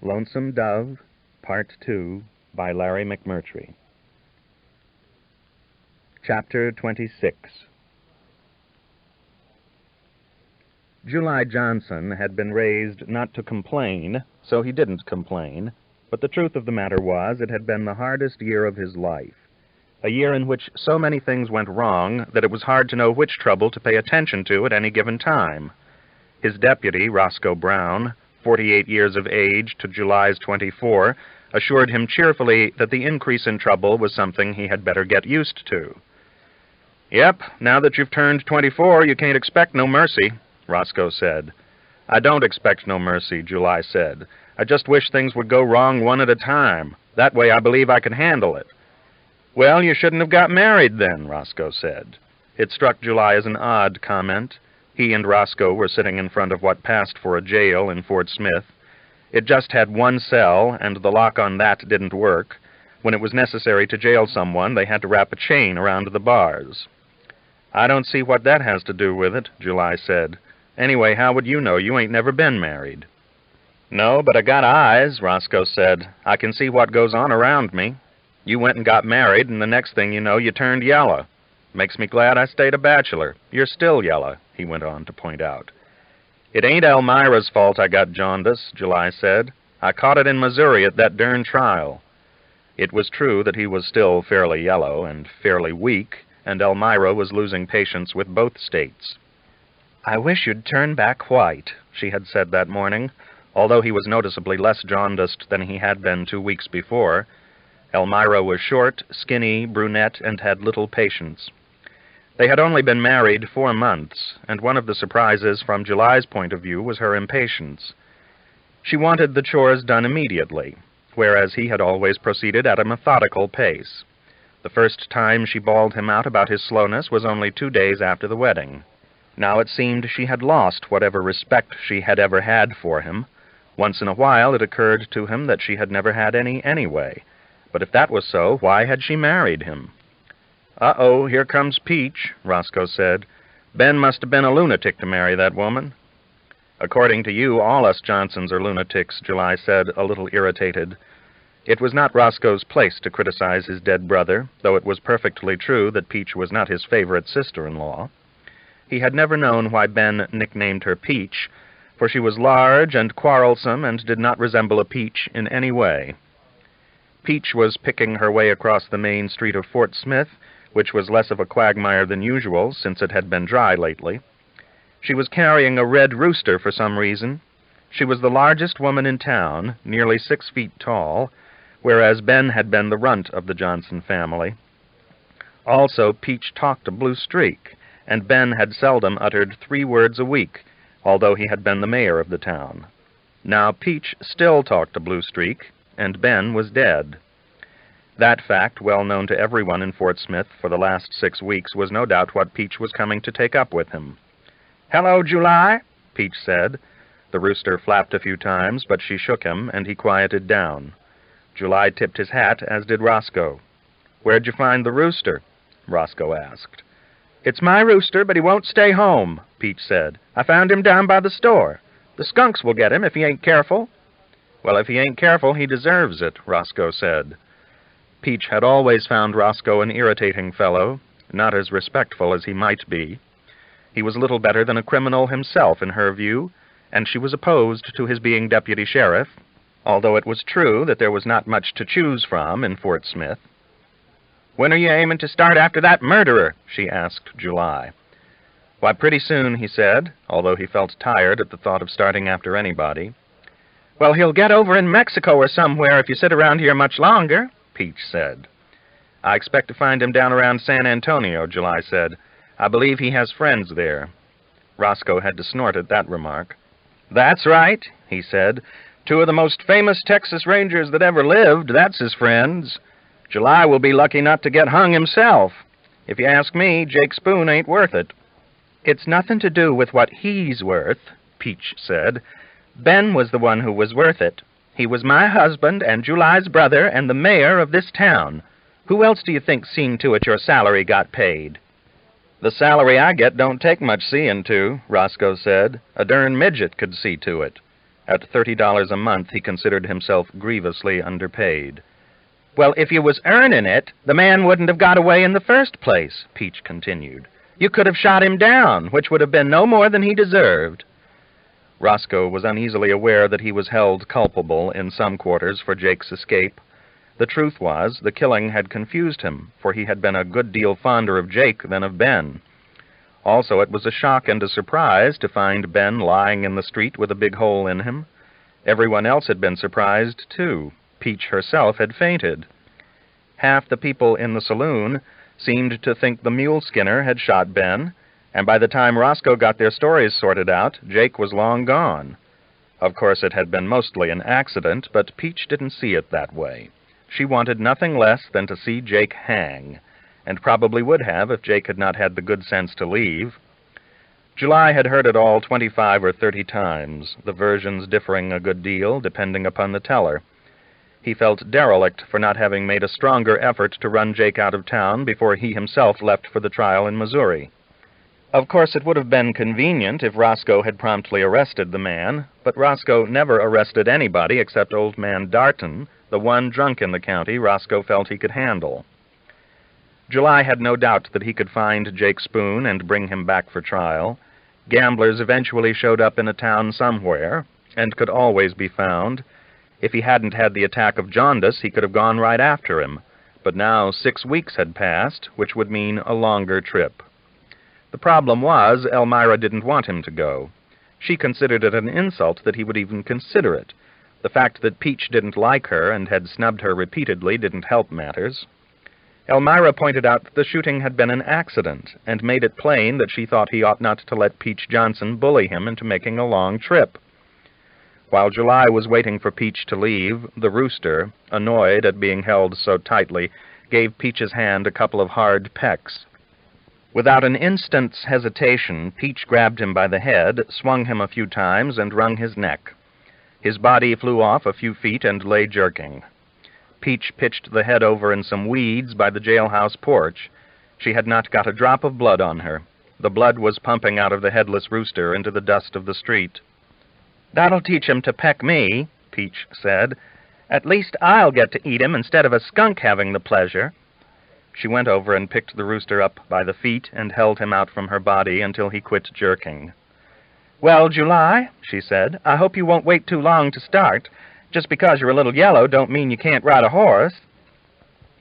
Lonesome Dove, Part 2, by Larry McMurtry. Chapter 26. July Johnson had been raised not to complain, so he didn't complain, but the truth of the matter was it had been the hardest year of his life, a year in which so many things went wrong that it was hard to know which trouble to pay attention to at any given time. His deputy, Roscoe Brown, 48 years of age to July's 24, assured him cheerfully that the increase in trouble was something he had better get used to. "Yep, now that you've turned 24, you can't expect no mercy," Roscoe said. "I don't expect no mercy," July said. "I just wish things would go wrong one at a time. That way I believe I can handle it." "Well, you shouldn't have got married then," Roscoe said. It struck July as an odd comment. He and Roscoe were sitting in front of what passed for a jail in Fort Smith. It just had one cell, and the lock on that didn't work. When it was necessary to jail someone, they had to wrap a chain around the bars. "I don't see what that has to do with it," July said. "Anyway, how would you know? You ain't never been married." "No, but I got eyes," Roscoe said. "I can see what goes on around me. You went and got married, and the next thing you know, you turned yellow. Makes me glad I stayed a bachelor. You're still yellow," he went on to point out. "It ain't Elmira's fault I got jaundice," July said. "I caught it in Missouri at that darn trial." It was true that he was still fairly yellow and fairly weak, and Elmira was losing patience with both states. "I wish you'd turn back white," she had said that morning, although he was noticeably less jaundiced than he had been 2 weeks before. Elmira was short, skinny, brunette, and had little patience. They had only been married 4 months, and one of the surprises from July's point of view was her impatience. She wanted the chores done immediately, whereas he had always proceeded at a methodical pace. The first time she bawled him out about his slowness was only 2 days after the wedding. Now it seemed she had lost whatever respect she had ever had for him. Once in a while it occurred to him that she had never had any anyway. But if that was so, why had she married him? "Uh-oh, here comes Peach," Roscoe said. "Ben must have been a lunatic to marry that woman." "According to you, all us Johnsons are lunatics," July said, a little irritated. It was not Roscoe's place to criticize his dead brother, though it was perfectly true that Peach was not his favorite sister-in-law. He had never known why Ben nicknamed her Peach, for she was large and quarrelsome and did not resemble a peach in any way. Peach was picking her way across the main street of Fort Smith, which was less of a quagmire than usual, since it had been dry lately. She was carrying a red rooster for some reason. She was the largest woman in town, nearly 6 feet tall, whereas Ben had been the runt of the Johnson family. Also, Peach talked a blue streak, and Ben had seldom uttered 3 words a week, although he had been the mayor of the town. Now Peach still talked a blue streak, and Ben was dead. That fact, well known to everyone in Fort Smith for the last 6 weeks, was no doubt what Peach was coming to take up with him. "Hello, July," Peach said. The rooster flapped a few times, but she shook him, and he quieted down. July tipped his hat, as did Roscoe. "Where'd you find the rooster?" Roscoe asked. "It's my rooster, but he won't stay home," Peach said. "I found him down by the store. The skunks will get him if he ain't careful." "Well, if he ain't careful, he deserves it," Roscoe said. Peach had always found Roscoe an irritating fellow, not as respectful as he might be. He was little better than a criminal himself in her view, and she was opposed to his being deputy sheriff, although it was true that there was not much to choose from in Fort Smith. "When are you aiming to start after that murderer?" she asked July. "Why, pretty soon," he said, although he felt tired at the thought of starting after anybody. "Well, he'll get over in Mexico or somewhere if you sit around here much longer," Peach said. "I expect to find him down around San Antonio," July said. "I believe he has friends there." Roscoe had to snort at that remark. "That's right," he said. "2 of the most famous Texas Rangers that ever lived, that's his friends. July will be lucky not to get hung himself. If you ask me, Jake Spoon ain't worth it." "It's nothing to do with what he's worth," Peach said. "Ben was the one who was worth it. He was my husband and July's brother and the mayor of this town. Who else do you think seen to it your salary got paid?" "The salary I get don't take much seeing to," Roscoe said. "A darn midget could see to it." At $30 a month, he considered himself grievously underpaid. "Well, if you was earning it, the man wouldn't have got away in the first place," Peach continued. "You could have shot him down, which would have been no more than he deserved." Roscoe was uneasily aware that he was held culpable in some quarters for Jake's escape. The truth was, the killing had confused him, for he had been a good deal fonder of Jake than of Ben. Also, it was a shock and a surprise to find Ben lying in the street with a big hole in him. Everyone else had been surprised, too. Peach herself had fainted. Half the people in the saloon seemed to think the mule skinner had shot Ben, and by the time Roscoe got their stories sorted out, Jake was long gone. Of course, it had been mostly an accident, but Peach didn't see it that way. She wanted nothing less than to see Jake hang, and probably would have if Jake had not had the good sense to leave. July had heard it all 25 or 30 times, the versions differing a good deal, depending upon the teller. He felt derelict for not having made a stronger effort to run Jake out of town before he himself left for the trial in Missouri. Of course, it would have been convenient if Roscoe had promptly arrested the man, but Roscoe never arrested anybody except old man Darton, the one drunk in the county Roscoe felt he could handle. July had no doubt that he could find Jake Spoon and bring him back for trial. Gamblers eventually showed up in a town somewhere, and could always be found. If he hadn't had the attack of jaundice, he could have gone right after him. But now 6 weeks had passed, which would mean a longer trip. The problem was, Elmira didn't want him to go. She considered it an insult that he would even consider it. The fact that Peach didn't like her and had snubbed her repeatedly didn't help matters. Elmira pointed out that the shooting had been an accident, and made it plain that she thought he ought not to let Peach Johnson bully him into making a long trip. While July was waiting for Peach to leave, the rooster, annoyed at being held so tightly, gave Peach's hand a couple of hard pecks. Without an instant's hesitation, Peach grabbed him by the head, swung him a few times, and wrung his neck. His body flew off a few feet and lay jerking. Peach pitched the head over in some weeds by the jailhouse porch. She had not got a drop of blood on her. The blood was pumping out of the headless rooster into the dust of the street. "That'll teach him to peck me," Peach said. "At least I'll get to eat him instead of a skunk having the pleasure." She went over and picked the rooster up by the feet and held him out from her body until he quit jerking. "Well, July," she said, "I hope you won't wait too long to start. Just because you're a little yellow don't mean you can't ride a horse."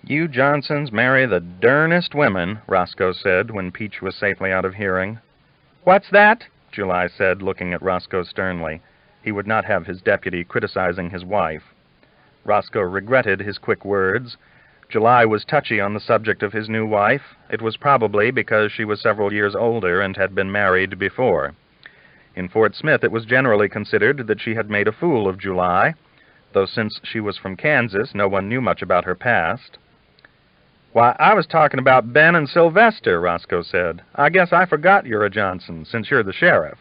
"You Johnsons marry the dernest women," Roscoe said when Peach was safely out of hearing. "What's that?" July said, looking at Roscoe sternly. He would not have his deputy criticizing his wife. Roscoe regretted his quick words. July was touchy on the subject of his new wife. It was probably because she was several years older and had been married before. In Fort Smith, it was generally considered that she had made a fool of July, though since she was from Kansas, no one knew much about her past. "Why, I was talking about Ben and Sylvester," Roscoe said. "I guess I forgot you're a Johnson, since you're the sheriff."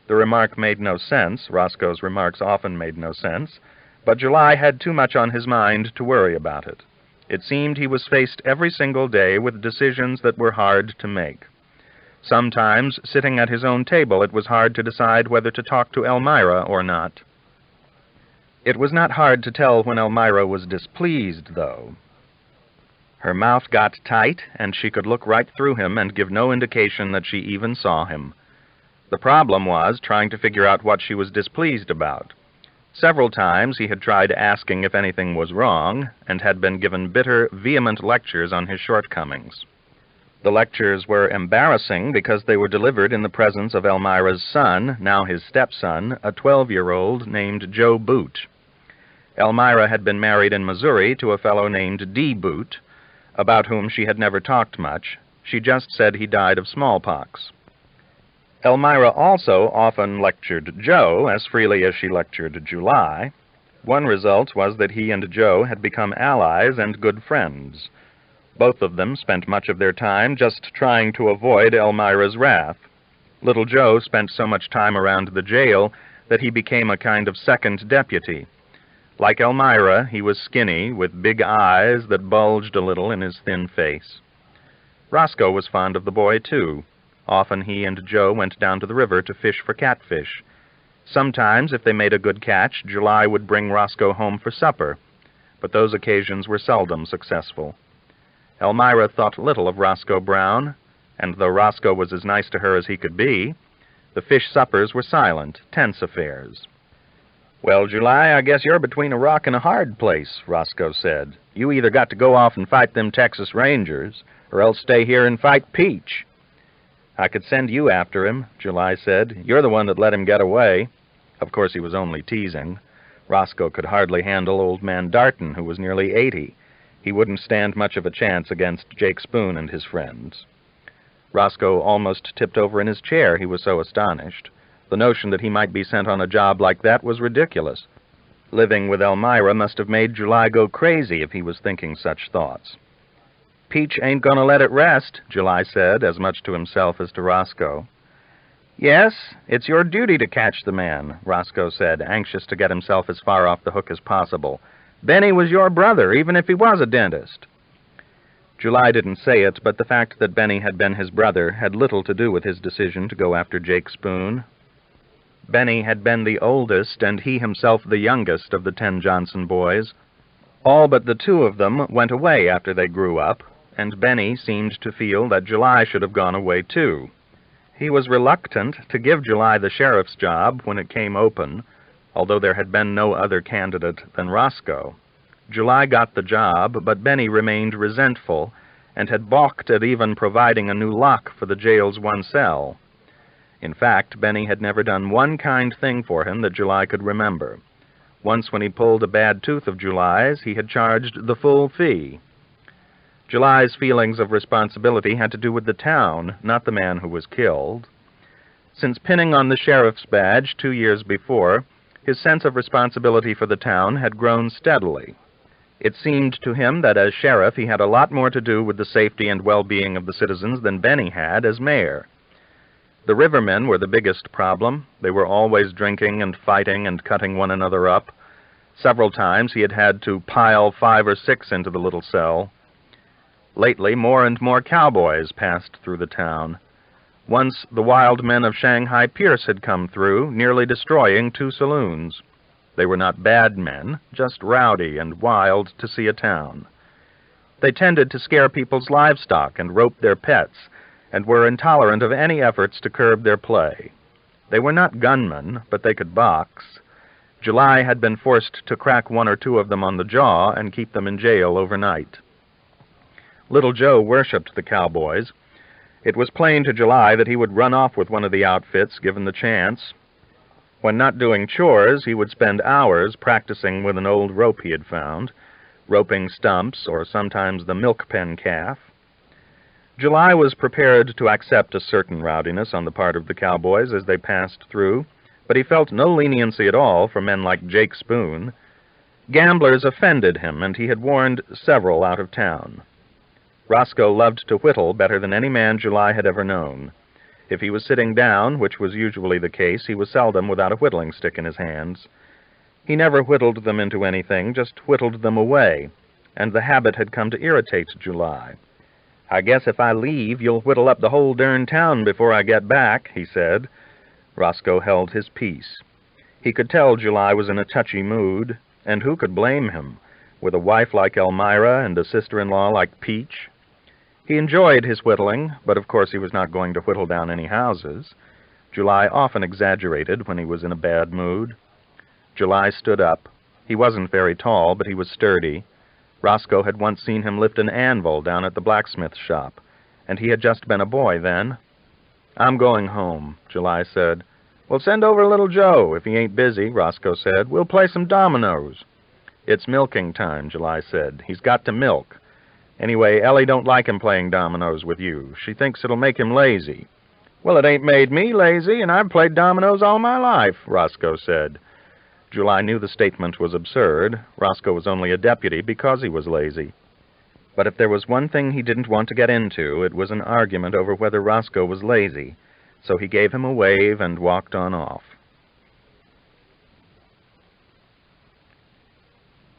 The remark made no sense. Roscoe's remarks often made no sense, but July had too much on his mind to worry about it. It seemed he was faced every single day with decisions that were hard to make. Sometimes, sitting at his own table, it was hard to decide whether to talk to Elmira or not. It was not hard to tell when Elmira was displeased, though. Her mouth got tight, and she could look right through him and give no indication that she even saw him. The problem was trying to figure out what she was displeased about. Several times he had tried asking if anything was wrong, and had been given bitter, vehement lectures on his shortcomings. The lectures were embarrassing because they were delivered in the presence of Elmira's son, now his stepson, a 12-year-old named Joe Boot. Elmira had been married in Missouri to a fellow named D. Boot, about whom she had never talked much. She just said he died of smallpox. Elmira also often lectured Joe as freely as she lectured July. One result was that he and Joe had become allies and good friends. Both of them spent much of their time just trying to avoid Elmira's wrath. Little Joe spent so much time around the jail that he became a kind of second deputy. Like Elmira, he was skinny, with big eyes that bulged a little in his thin face. Roscoe was fond of the boy, too. Often he and Joe went down to the river to fish for catfish. Sometimes, if they made a good catch, July would bring Roscoe home for supper, but those occasions were seldom successful. Elmira thought little of Roscoe Brown, and though Roscoe was as nice to her as he could be, the fish suppers were silent, tense affairs. "Well, July, I guess you're between a rock and a hard place," Roscoe said. "You either got to go off and fight them Texas Rangers, or else stay here and fight Peach." "I could send you after him," July said. "You're the one that let him get away." Of course he was only teasing. Roscoe could hardly handle old man Darton, who was nearly 80. He wouldn't stand much of a chance against Jake Spoon and his friends. Roscoe almost tipped over in his chair, he was so astonished. The notion that he might be sent on a job like that was ridiculous. Living with Elmira must have made July go crazy if he was thinking such thoughts. "Peach ain't going to let it rest," July said, as much to himself as to Roscoe. "Yes, it's your duty to catch the man," Roscoe said, anxious to get himself as far off the hook as possible. "Benny was your brother, even if he was a dentist." July didn't say it, but the fact that Benny had been his brother had little to do with his decision to go after Jake Spoon. Benny had been the oldest, and he himself the youngest of the 10 Johnson boys. All but the 2 of them went away after they grew up, and Benny seemed to feel that July should have gone away too. He was reluctant to give July the sheriff's job when it came open, although there had been no other candidate than Roscoe. July got the job, but Benny remained resentful and had balked at even providing a new lock for the jail's one cell. In fact, Benny had never done one kind thing for him that July could remember. Once when he pulled a bad tooth of July's, he had charged the full fee. July's feelings of responsibility had to do with the town, not the man who was killed. Since pinning on the sheriff's badge 2 years before, his sense of responsibility for the town had grown steadily. It seemed to him that as sheriff he had a lot more to do with the safety and well-being of the citizens than Benny had as mayor. The rivermen were the biggest problem. They were always drinking and fighting and cutting one another up. Several times he had had to pile 5 or 6 into the little cell. Lately, more and more cowboys passed through the town. Once the wild men of Shanghai Pierce had come through, nearly destroying 2 saloons. They were not bad men, just rowdy and wild to see a town. They tended to scare people's livestock and rope their pets, and were intolerant of any efforts to curb their play. They were not gunmen, but they could box. July had been forced to crack 1 or 2 of them on the jaw and keep them in jail overnight. Little Joe worshipped the cowboys. It was plain to July that he would run off with one of the outfits, given the chance. When not doing chores, he would spend hours practicing with an old rope he had found, roping stumps or sometimes the milk pen calf. July was prepared to accept a certain rowdiness on the part of the cowboys as they passed through, but he felt no leniency at all for men like Jake Spoon. Gamblers offended him, and he had warned several out of town. Roscoe loved to whittle better than any man July had ever known. If he was sitting down, which was usually the case, he was seldom without a whittling stick in his hands. He never whittled them into anything, just whittled them away, and the habit had come to irritate July. "I guess if I leave, you'll whittle up the whole darn town before I get back," he said. Roscoe held his peace. He could tell July was in a touchy mood, and who could blame him, with a wife like Elmira and a sister-in-law like Peach? He enjoyed his whittling, but of course he was not going to whittle down any houses. July often exaggerated when he was in a bad mood. July stood up. He wasn't very tall, but he was sturdy. Roscoe had once seen him lift an anvil down at the blacksmith shop, and he had just been a boy then. "I'm going home," July said. "Well, send over little Joe, if he ain't busy," Roscoe said. "We'll play some dominoes." "It's milking time," July said. "He's got to milk. Anyway, Ellie don't like him playing dominoes with you. She thinks it'll make him lazy." "Well, it ain't made me lazy, and I've played dominoes all my life," Roscoe said. July knew the statement was absurd. Roscoe was only a deputy because he was lazy. But if there was one thing he didn't want to get into, it was an argument over whether Roscoe was lazy, so he gave him a wave and walked on off.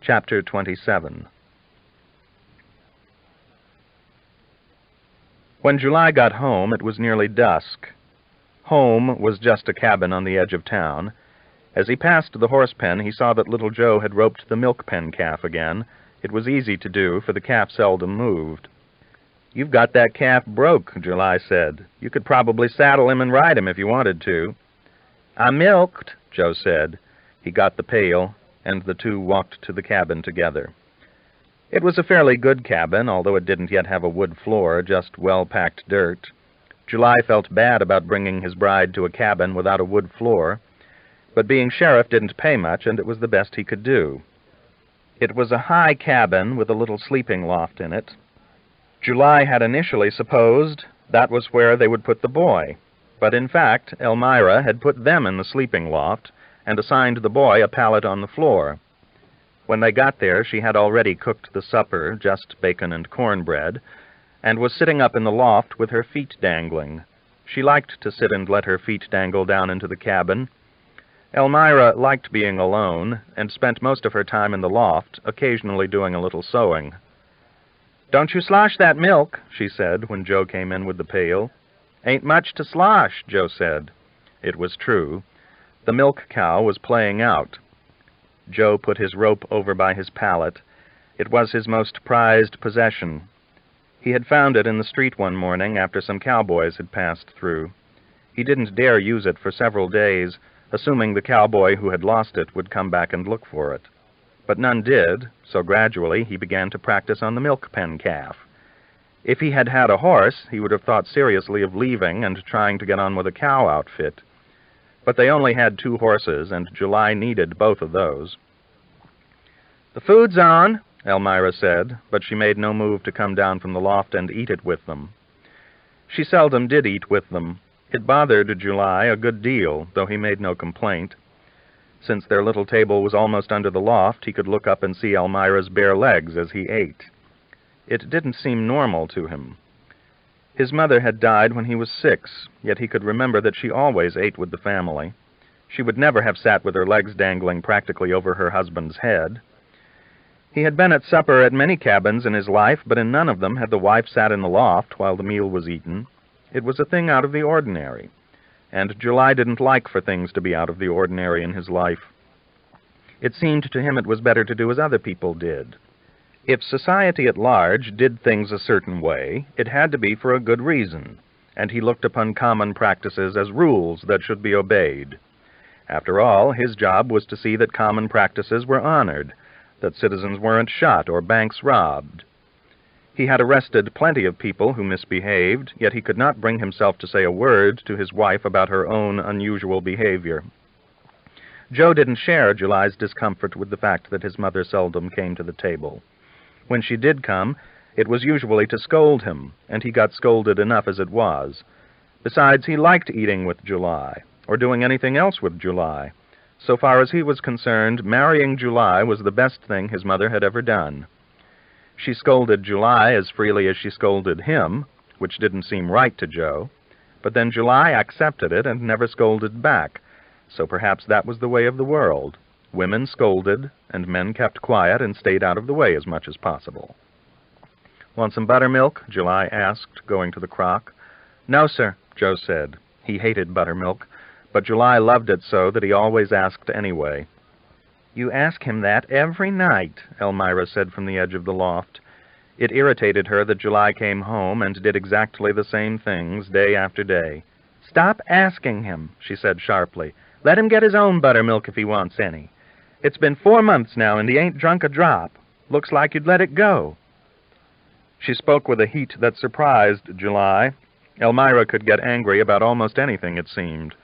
Chapter 27. When July got home, it was nearly dusk. Home was just a cabin on the edge of town, As he passed the horse pen, he saw that little Joe had roped the milk pen calf again. It was easy to do, for the calf seldom moved. "You've got that calf broke," July said. "You could probably saddle him and ride him if you wanted to." "I'm milked," Joe said. He got the pail, and the two walked to the cabin together. It was a fairly good cabin, although it didn't yet have a wood floor, just well-packed dirt. July felt bad about bringing his bride to a cabin without a wood floor, but being sheriff didn't pay much, and it was the best he could do. It was a high cabin with a little sleeping loft in it. July had initially supposed that was where they would put the boy, but in fact Elmira had put them in the sleeping loft and assigned the boy a pallet on the floor. When they got there, she had already cooked the supper, just bacon and cornbread, and was sitting up in the loft with her feet dangling. She liked to sit and let her feet dangle down into the cabin. Elmira liked being alone, and spent most of her time in the loft, occasionally doing a little sewing. "Don't you slosh that milk," she said when Joe came in with the pail. "Ain't much to slosh," Joe said. It was true. The milk cow was playing out. Joe put his rope over by his pallet. It was his most prized possession. He had found it in the street one morning after some cowboys had passed through. He didn't dare use it for several days, assuming the cowboy who had lost it would come back and look for it. But none did, so gradually he began to practice on the milk pen calf. If he had had a horse, he would have thought seriously of leaving and trying to get on with a cow outfit. But they only had 2 horses, and July needed both of those. "The food's on," Elmira said, but she made no move to come down from the loft and eat it with them. She seldom did eat with them. It bothered July a good deal, though he made no complaint. Since their little table was almost under the loft, he could look up and see Elmira's bare legs as he ate. It didn't seem normal to him. His mother had died when he was 6, yet he could remember that she always ate with the family. She would never have sat with her legs dangling practically over her husband's head. He had been at supper at many cabins in his life, but in none of them had the wife sat in the loft while the meal was eaten. It was a thing out of the ordinary, and July didn't like for things to be out of the ordinary in his life. It seemed to him it was better to do as other people did. If society at large did things a certain way, it had to be for a good reason, and he looked upon common practices as rules that should be obeyed. After all, his job was to see that common practices were honored, that citizens weren't shot or banks robbed. He had arrested plenty of people who misbehaved, yet he could not bring himself to say a word to his wife about her own unusual behavior. Joe didn't share July's discomfort with the fact that his mother seldom came to the table. When she did come, it was usually to scold him, and he got scolded enough as it was. Besides, he liked eating with July, or doing anything else with July. So far as he was concerned, marrying July was the best thing his mother had ever done. She scolded July as freely as she scolded him, which didn't seem right to Joe, but then July accepted it and never scolded back, so perhaps that was the way of the world. Women scolded, and men kept quiet and stayed out of the way as much as possible. "Want some buttermilk?" July asked, going to the crock. "No, sir," Joe said. He hated buttermilk, but July loved it so that he always asked anyway. "You ask him that every night," Elmira said from the edge of the loft. It irritated her that July came home and did exactly the same things day after day. "Stop asking him," she said sharply. "Let him get his own buttermilk if he wants any. It's been 4 months now, and he ain't drunk a drop. Looks like you'd let it go." She spoke with a heat that surprised July. Elmira could get angry about almost anything, it seemed.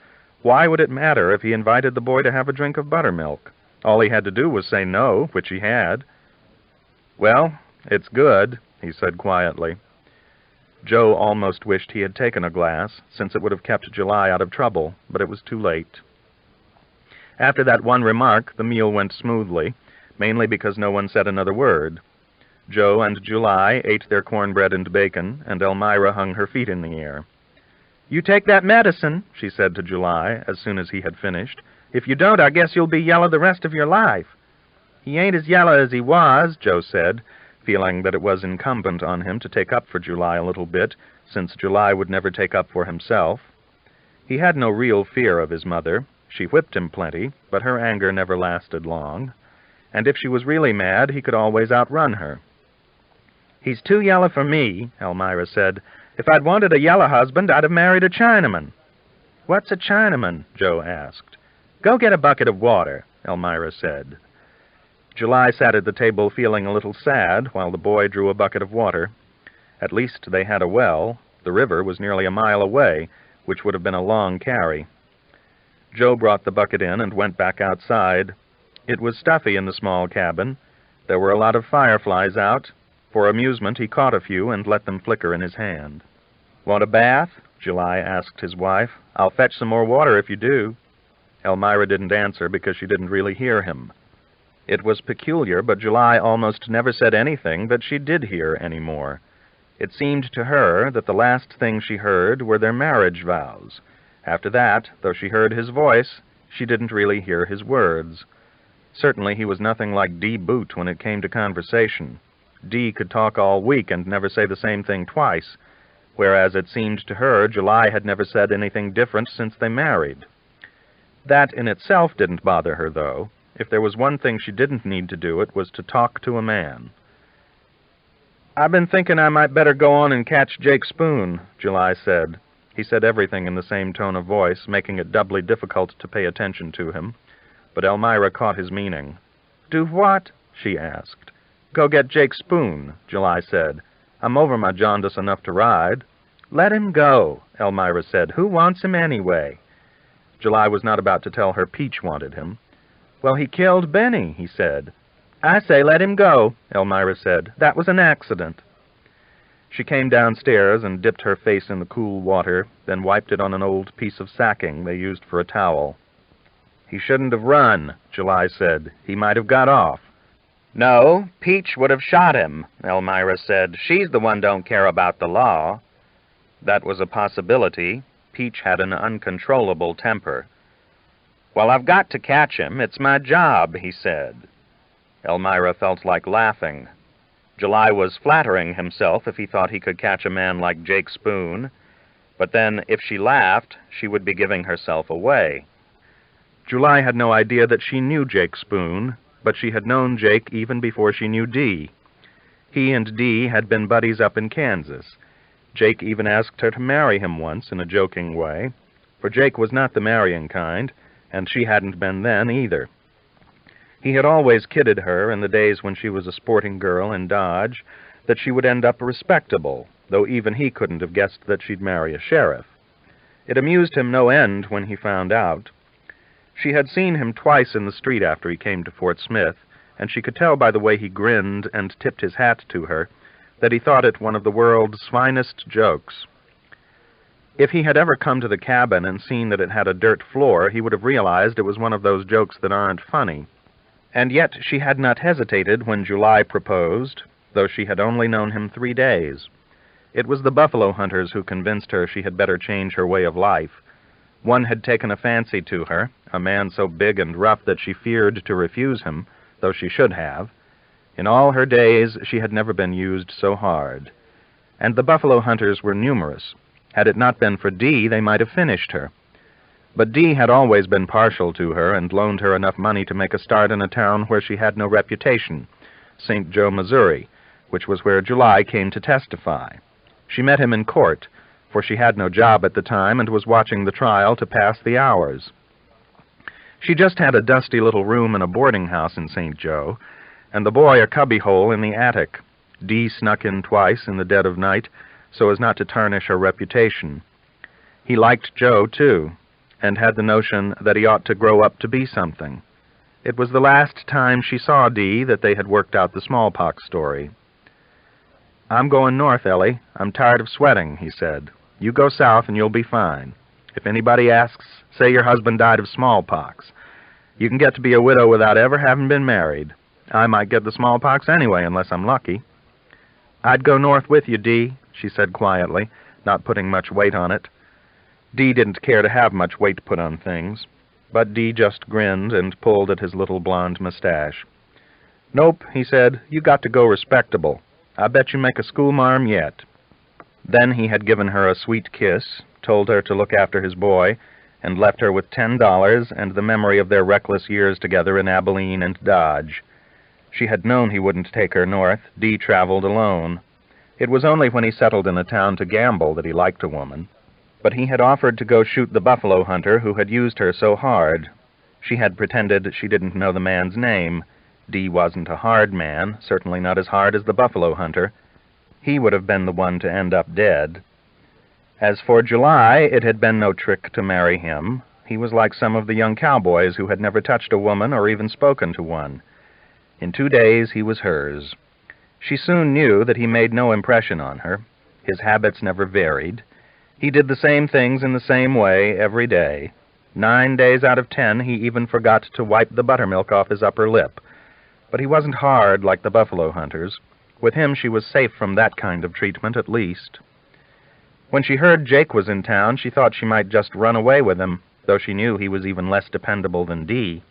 Why would it matter if he invited the boy to have a drink of buttermilk? All he had to do was say no, which he had. "Well, it's good," he said quietly. Joe almost wished he had taken a glass, since it would have kept July out of trouble, but it was too late. After that one remark, the meal went smoothly, mainly because no one said another word. Joe and July ate their cornbread and bacon, and Elmira hung her feet in the air. "You take that medicine," she said to July, as soon as he had finished. "If you don't, I guess you'll be yellow the rest of your life." "He ain't as yellow as he was," Joe said, feeling that it was incumbent on him to take up for July a little bit, since July would never take up for himself. He had no real fear of his mother. She whipped him plenty, but her anger never lasted long, and if she was really mad, he could always outrun her. "He's too yellow for me," Elmira said. "If I'd wanted a yellow husband, I'd have married a Chinaman." "What's a Chinaman?" Joe asked. "Go get a bucket of water," Elmira said. July sat at the table feeling a little sad while the boy drew a bucket of water. At least they had a well. The river was nearly a mile away, which would have been a long carry. Joe brought the bucket in and went back outside. It was stuffy in the small cabin. There were a lot of fireflies out. For amusement, he caught a few and let them flicker in his hand. "Want a bath?" July asked his wife. "I'll fetch some more water if you do." Elmira didn't answer because she didn't really hear him. It was peculiar, but July almost never said anything that she did hear anymore. It seemed to her that the last thing she heard were their marriage vows. After that, though she heard his voice, she didn't really hear his words. Certainly he was nothing like D. Boot when it came to conversation. D. could talk all week and never say the same thing twice, whereas it seemed to her July had never said anything different since they married. That in itself didn't bother her, though. If there was one thing she didn't need to do, it was to talk to a man. "I've been thinking I might better go on and catch Jake Spoon," July said. He said everything in the same tone of voice, making it doubly difficult to pay attention to him. But Elmira caught his meaning. "Do what?" she asked. "Go get Jake Spoon," July said. "I'm over my jaundice enough to ride." "Let him go," Elmira said. "Who wants him anyway?" July was not about to tell her Peach wanted him. "Well, he killed Benny," he said. "I say let him go," Elmira said. "That was an accident." She came downstairs and dipped her face in the cool water, then wiped it on an old piece of sacking they used for a towel. "He shouldn't have run," July said. "He might have got off." "No, Peach would have shot him," Elmira said. "She's the one don't care about the law." That was a possibility. Peach had an uncontrollable temper. "Well, I've got to catch him. It's my job," he said. Elmira felt like laughing. July was flattering himself if he thought he could catch a man like Jake Spoon, but then if she laughed, she would be giving herself away. July had no idea that she knew Jake Spoon, but she had known Jake even before she knew Dee. He and Dee had been buddies up in Kansas. Jake even asked her to marry him once in a joking way, for Jake was not the marrying kind, and she hadn't been then either. He had always kidded her in the days when she was a sporting girl in Dodge that she would end up respectable, though even he couldn't have guessed that she'd marry a sheriff. It amused him no end when he found out. She had seen him twice in the street after he came to Fort Smith, and she could tell by the way he grinned and tipped his hat to her that he thought it one of the world's finest jokes. If he had ever come to the cabin and seen that it had a dirt floor, he would have realized it was one of those jokes that aren't funny. And yet she had not hesitated when July proposed, though she had only known him 3 days. It was the buffalo hunters who convinced her she had better change her way of life. One had taken a fancy to her, a man so big and rough that she feared to refuse him, though she should have. In all her days she had never been used so hard. And the buffalo hunters were numerous. Had it not been for Dee, they might have finished her. But Dee had always been partial to her and loaned her enough money to make a start in a town where she had no reputation, St. Joe, Missouri, which was where July came to testify. She met him in court, for she had no job at the time and was watching the trial to pass the hours. She just had a dusty little room in a boarding house in St. Joe, and the boy a cubbyhole in the attic. Dee snuck in twice in the dead of night, so as not to tarnish her reputation. He liked Joe, too, and had the notion that he ought to grow up to be something. It was the last time she saw Dee that they had worked out the smallpox story. "I'm going north, Ellie. I'm tired of sweating," he said. "You go south and you'll be fine. If anybody asks, say your husband died of smallpox. You can get to be a widow without ever having been married. I might get the smallpox anyway, unless I'm lucky." "I'd go north with you, Dee," she said quietly, not putting much weight on it. Dee didn't care to have much weight put on things, but Dee just grinned and pulled at his little blonde mustache. "Nope," he said, "you got to go respectable. I bet you make a schoolmarm yet." Then he had given her a sweet kiss, told her to look after his boy, and left her with $10 and the memory of their reckless years together in Abilene and Dodge. She had known he wouldn't take her north. Dee traveled alone. It was only when he settled in a town to gamble that he liked a woman. But he had offered to go shoot the buffalo hunter who had used her so hard. She had pretended she didn't know the man's name. Dee wasn't a hard man, certainly not as hard as the buffalo hunter. He would have been the one to end up dead. As for July, it had been no trick to marry him. He was like some of the young cowboys who had never touched a woman or even spoken to one. In 2 days he was hers. She soon knew that he made no impression on her. His habits never varied. He did the same things in the same way every day. 9 days out of 10 he even forgot to wipe the buttermilk off his upper lip. But he wasn't hard like the buffalo hunters. With him she was safe from that kind of treatment at least. When she heard Jake was in town, she thought she might just run away with him, though she knew he was even less dependable than Dee.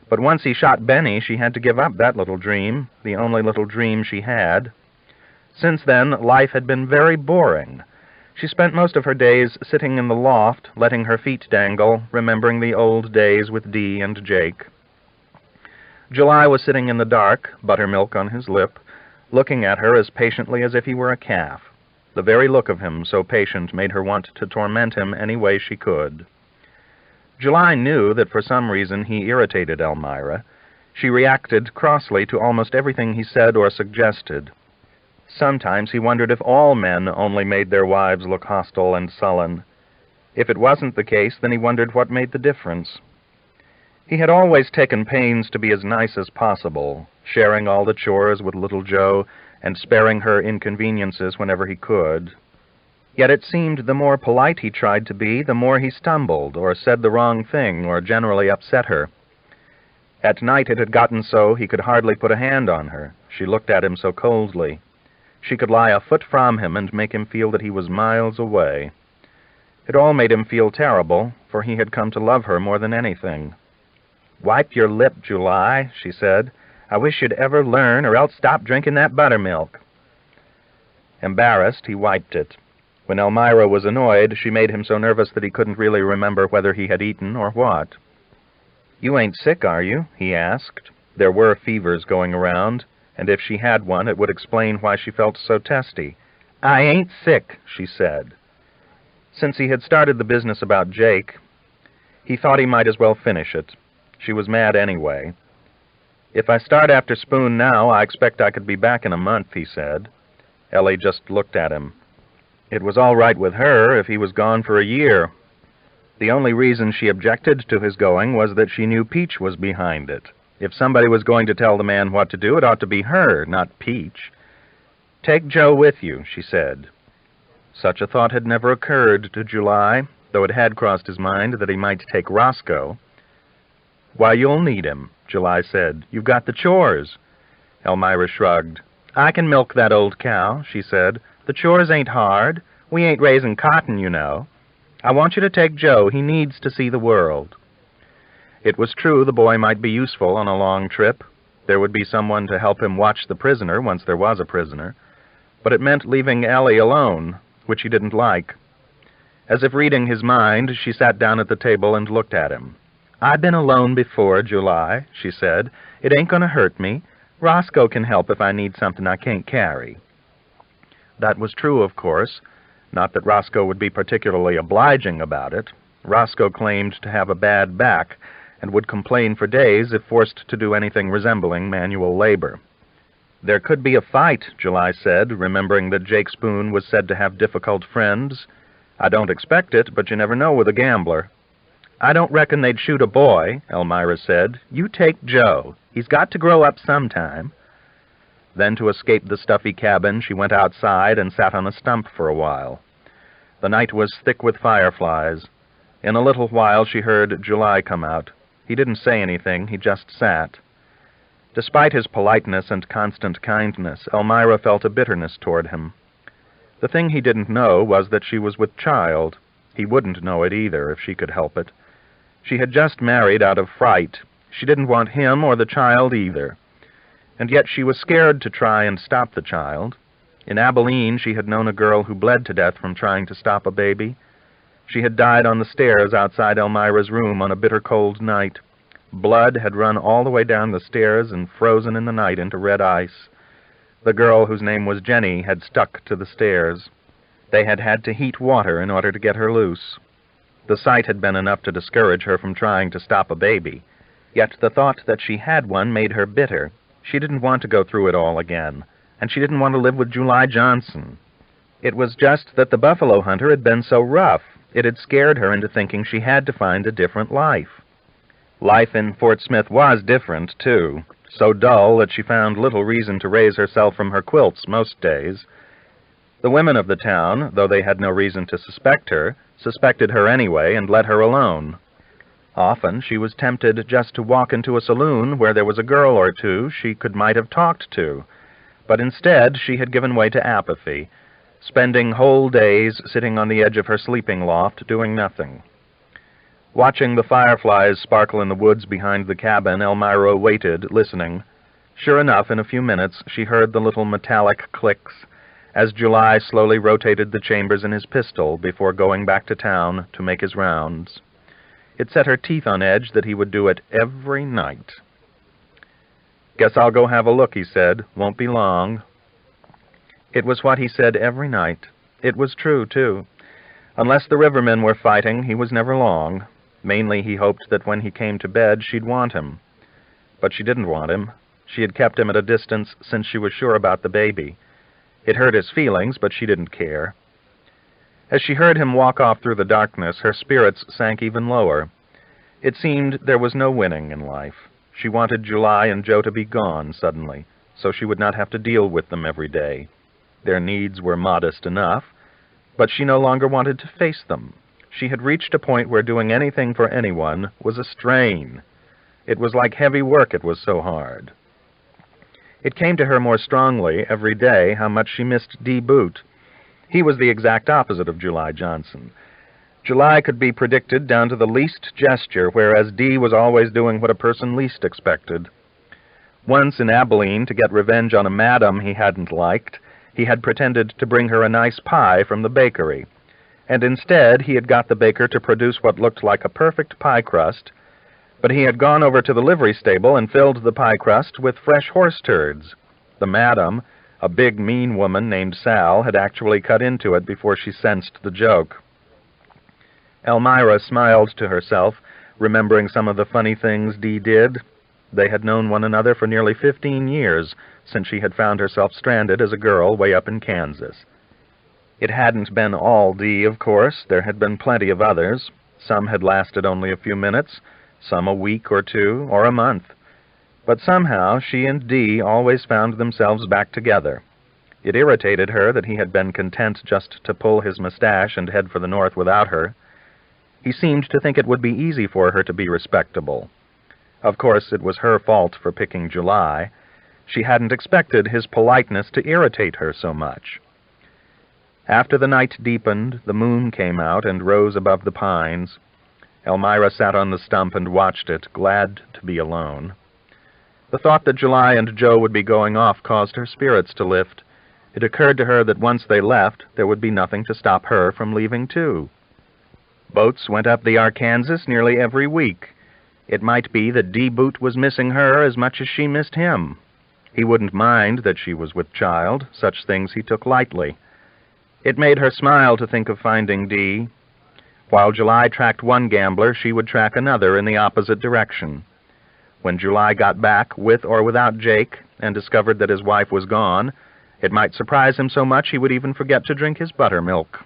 But once he shot Benny, she had to give up that little dream, the only little dream she had. Since then, life had been very boring. She spent most of her days sitting in the loft, letting her feet dangle, remembering the old days with Dee and Jake. July was sitting in the dark, buttermilk on his lip, looking at her as patiently as if he were a calf. The very look of him, so patient, made her want to torment him any way she could. July knew that for some reason he irritated Elmira. She reacted crossly to almost everything he said or suggested. Sometimes he wondered if all men only made their wives look hostile and sullen. If it wasn't the case, then he wondered what made the difference. He had always taken pains to be as nice as possible, sharing all the chores with little Joe and sparing her inconveniences whenever he could. Yet it seemed the more polite he tried to be, the more he stumbled, or said the wrong thing, or generally upset her. At night it had gotten so he could hardly put a hand on her. She looked at him so coldly. She could lie a foot from him and make him feel that he was miles away. It all made him feel terrible, for he had come to love her more than anything. "Wipe your lip, July," she said. "I wish you'd ever learn, or else stop drinking that buttermilk." Embarrassed, he wiped it. When Elmira was annoyed, she made him so nervous that he couldn't really remember whether he had eaten or what. "You ain't sick, are you?" he asked. There were fevers going around, and if she had one, it would explain why she felt so testy. "I ain't sick," she said. Since he had started the business about Jake, he thought he might as well finish it. She was mad anyway. "If I start after Spoon now, I expect I could be back in a month," he said. Ellie just looked at him. It was all right with her if he was gone for a year. The only reason she objected to his going was that she knew Peach was behind it. If somebody was going to tell the man what to do, it ought to be her, not Peach. "Take Joe with you," she said. Such a thought had never occurred to July, though it had crossed his mind that he might take Roscoe. "Why, you'll need him," July said. "You've got the chores." Elmira shrugged. "I can milk that old cow," she said. "The chores ain't hard. We ain't raising cotton, you know. I want you to take Joe. He needs to see the world." It was true the boy might be useful on a long trip. There would be someone to help him watch the prisoner once there was a prisoner. But it meant leaving Ellie alone, which he didn't like. As if reading his mind, she sat down at the table and looked at him. "I've been alone before, July," she said. "It ain't going to hurt me. Roscoe can help if I need something I can't carry." That was true, of course. Not that Roscoe would be particularly obliging about it. Roscoe claimed to have a bad back, and would complain for days if forced to do anything resembling manual labor. "There could be a fight," July said, remembering that Jake Spoon was said to have difficult friends. "I don't expect it, but you never know with a gambler." "I don't reckon they'd shoot a boy," Elmira said. "You take Joe. He's got to grow up sometime." Then, to escape the stuffy cabin, she went outside and sat on a stump for a while. The night was thick with fireflies. In a little while she heard July come out. He didn't say anything, he just sat. Despite his politeness and constant kindness, Elmira felt a bitterness toward him. The thing he didn't know was that she was with child. He wouldn't know it either, if she could help it. She had just married out of fright. She didn't want him or the child either. And yet she was scared to try and stop the child. In Abilene, she had known a girl who bled to death from trying to stop a baby. She had died on the stairs outside Elmira's room on a bitter cold night. Blood had run all the way down the stairs and frozen in the night into red ice. The girl, whose name was Jenny, had stuck to the stairs. They had had to heat water in order to get her loose. The sight had been enough to discourage her from trying to stop a baby. Yet the thought that she had one made her bitter. She didn't want to go through it all again, and she didn't want to live with July Johnson. It was just that the buffalo hunter had been so rough. It had scared her into thinking she had to find a different life. Life in Fort Smith was different, too, so dull that she found little reason to raise herself from her quilts most days. The women of the town, though they had no reason to suspect her, suspected her anyway and let her alone. Often she was tempted just to walk into a saloon where there was a girl or two she might have talked to, but instead she had given way to apathy, spending whole days sitting on the edge of her sleeping loft doing nothing. Watching the fireflies sparkle in the woods behind the cabin, Elmira waited, listening. Sure enough, in a few minutes she heard the little metallic clicks as July slowly rotated the chambers in his pistol before going back to town to make his rounds. It set her teeth on edge that he would do it every night. "Guess I'll go have a look," he said. "Won't be long." It was what he said every night. It was true, too. Unless the rivermen were fighting, he was never long. Mainly he hoped that when he came to bed she'd want him. But she didn't want him. She had kept him at a distance since she was sure about the baby. It hurt his feelings, but she didn't care. As she heard him walk off through the darkness, her spirits sank even lower. It seemed there was no winning in life. She wanted July and Joe to be gone suddenly, so she would not have to deal with them every day. Their needs were modest enough, but she no longer wanted to face them. She had reached a point where doing anything for anyone was a strain. It was like heavy work, it was so hard. It came to her more strongly every day how much she missed D. Boot. He was the exact opposite of July Johnson. July could be predicted down to the least gesture, whereas D. was always doing what a person least expected. Once in Abilene, to get revenge on a madam he hadn't liked, he had pretended to bring her a nice pie from the bakery, and instead he had got the baker to produce what looked like a perfect pie crust, but he had gone over to the livery stable and filled the pie crust with fresh horse turds. The madam, a big, mean woman named Sal, had actually cut into it before she sensed the joke. Elmira smiled to herself, remembering some of the funny things Dee did. They had known one another for nearly 15 years, since she had found herself stranded as a girl way up in Kansas. It hadn't been all Dee, of course. There had been plenty of others. Some had lasted only a few minutes, some a week or two, or a month. But somehow she and Dee always found themselves back together. It irritated her that he had been content just to pull his mustache and head for the north without her. He seemed to think it would be easy for her to be respectable. Of course, it was her fault for picking July. She hadn't expected his politeness to irritate her so much. After the night deepened, the moon came out and rose above the pines. Elmira sat on the stump and watched it, glad to be alone. The thought that July and Joe would be going off caused her spirits to lift. It occurred to her that once they left, there would be nothing to stop her from leaving too. Boats went up the Arkansas nearly every week. It might be that D. Boot was missing her as much as she missed him. He wouldn't mind that she was with child. Such things he took lightly. It made her smile to think of finding Dee. While July tracked one gambler, she would track another in the opposite direction. When July got back, with or without Jake, and discovered that his wife was gone, it might surprise him so much he would even forget to drink his buttermilk.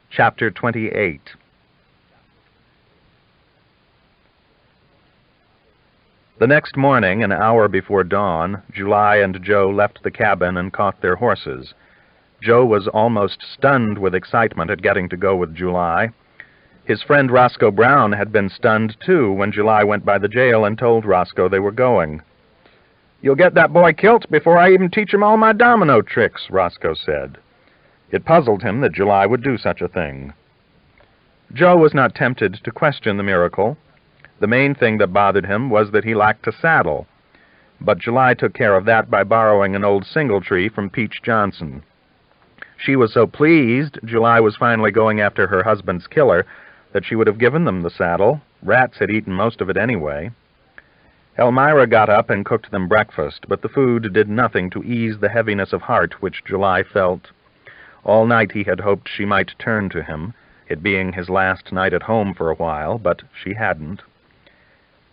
Chapter 28. The next morning, an hour before dawn, July and Joe left the cabin and caught their horses. Joe was almost stunned with excitement at getting to go with July. His friend Roscoe Brown had been stunned, too, when July went by the jail and told Roscoe they were going. "You'll get that boy kilt before I even teach him all my domino tricks," Roscoe said. It puzzled him that July would do such a thing. Joe was not tempted to question the miracle. The main thing that bothered him was that he lacked a saddle, but July took care of that by borrowing an old singletree from Peach Johnson. She was so pleased July was finally going after her husband's killer that she would have given them the saddle. Rats had eaten most of it anyway. Elmira got up and cooked them breakfast, but the food did nothing to ease the heaviness of heart which July felt. All night he had hoped she might turn to him, it being his last night at home for a while, but she hadn't.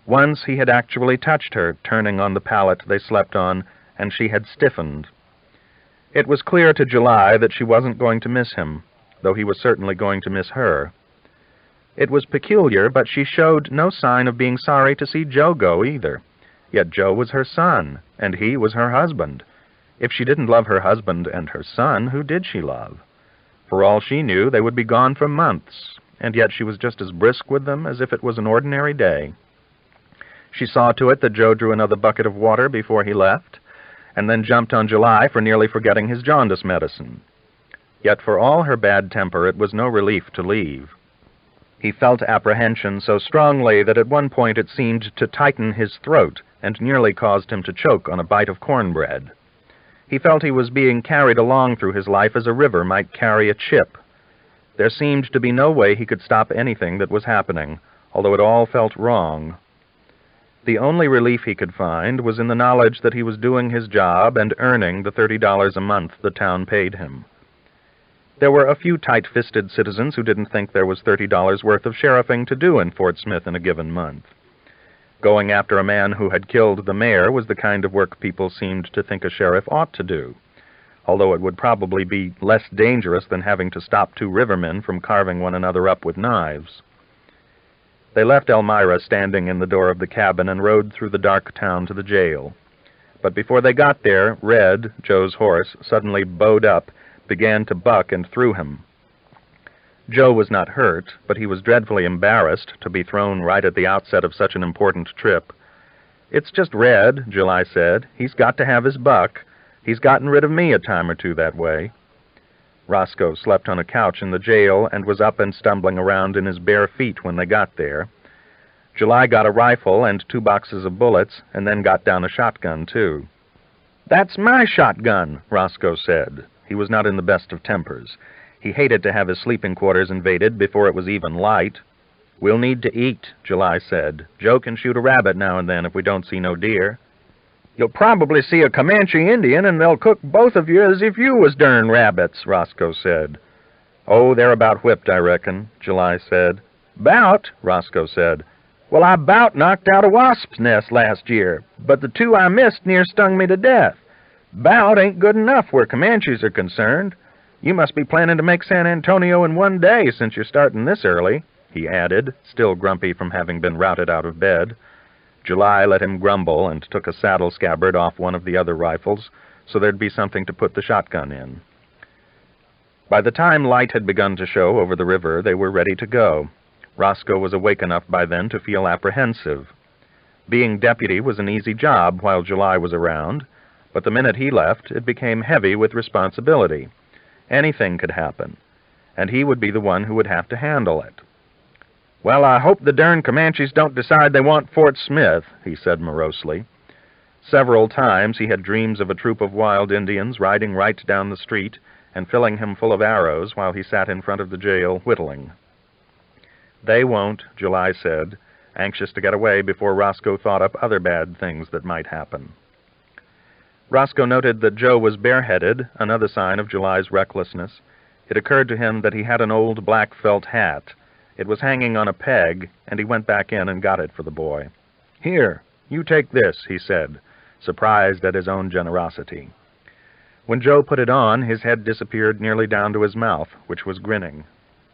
Once he had actually touched her, turning on the pallet they slept on, and she had stiffened. It was clear to July that she wasn't going to miss him, though he was certainly going to miss her. It was peculiar, but she showed no sign of being sorry to see Joe go either. Yet Joe was her son, and he was her husband. If she didn't love her husband and her son, who did she love? For all she knew, they would be gone for months, and yet she was just as brisk with them as if it was an ordinary day. She saw to it that Joe drew another bucket of water before he left, and then jumped on July for nearly forgetting his jaundice medicine. Yet for all her bad temper, it was no relief to leave. He felt apprehension so strongly that at one point it seemed to tighten his throat and nearly caused him to choke on a bite of cornbread. He felt he was being carried along through his life as a river might carry a chip. There seemed to be no way he could stop anything that was happening, although it all felt wrong. The only relief he could find was in the knowledge that he was doing his job and earning the $30 a month the town paid him. There were a few tight-fisted citizens who didn't think there was $30 worth of sheriffing to do in Fort Smith in a given month. Going after a man who had killed the mayor was the kind of work people seemed to think a sheriff ought to do, although it would probably be less dangerous than having to stop two rivermen from carving one another up with knives. They left Elmira standing in the door of the cabin and rode through the dark town to the jail. But before they got there, Red, Joe's horse, suddenly bowed up, began to buck, and threw him. Joe was not hurt, but he was dreadfully embarrassed to be thrown right at the outset of such an important trip. "It's just Red," July said. "He's got to have his buck. He's gotten rid of me a time or two that way." Roscoe slept on a couch in the jail and was up and stumbling around in his bare feet when they got there. July got a rifle and 2 boxes of bullets, and then got down a shotgun, too. "That's my shotgun," Roscoe said. He was not in the best of tempers. He hated to have his sleeping quarters invaded before it was even light. "We'll need to eat," July said. "Joe can shoot a rabbit now and then if we don't see no deer." "You'll probably see a Comanche Indian, and they'll cook both of you as if you was dern rabbits," Roscoe said. "Oh, they're about whipped, I reckon," July said. "'Bout?" Roscoe said. "Well, I 'bout knocked out a wasp's nest last year, but the 2 I missed near stung me to death. 'Bout ain't good enough where Comanches are concerned. You must be planning to make San Antonio in one day since you're starting this early," he added, still grumpy from having been routed out of bed. July let him grumble and took a saddle scabbard off one of the other rifles so there'd be something to put the shotgun in. By the time light had begun to show over the river, they were ready to go. Roscoe was awake enough by then to feel apprehensive. Being deputy was an easy job while July was around, but the minute he left, it became heavy with responsibility. Anything could happen, and he would be the one who would have to handle it. "Well, I hope the darn Comanches don't decide they want Fort Smith," he said morosely. Several times he had dreams of a troop of wild Indians riding right down the street and filling him full of arrows while he sat in front of the jail whittling. "They won't," July said, anxious to get away before Roscoe thought up other bad things that might happen. Roscoe noted that Joe was bareheaded, another sign of July's recklessness. It occurred to him that he had an old black felt hat. It was hanging on a peg, and he went back in and got it for the boy. "Here, you take this," he said, surprised at his own generosity. When Joe put it on, his head disappeared nearly down to his mouth, which was grinning.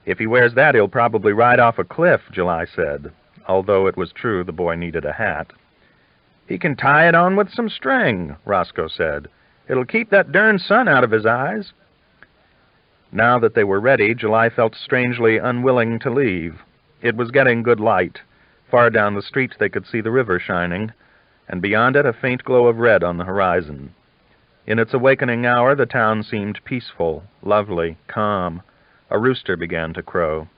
"If he wears that, he'll probably ride off a cliff," July said, although it was true the boy needed a hat. "He can tie it on with some string," Roscoe said. "It'll keep that darn sun out of his eyes." Now that they were ready, July felt strangely unwilling to leave. It was getting good light. Far down the street they could see the river shining, and beyond it a faint glow of red on the horizon. In its awakening hour the town seemed peaceful, lovely, calm. A rooster began to crow.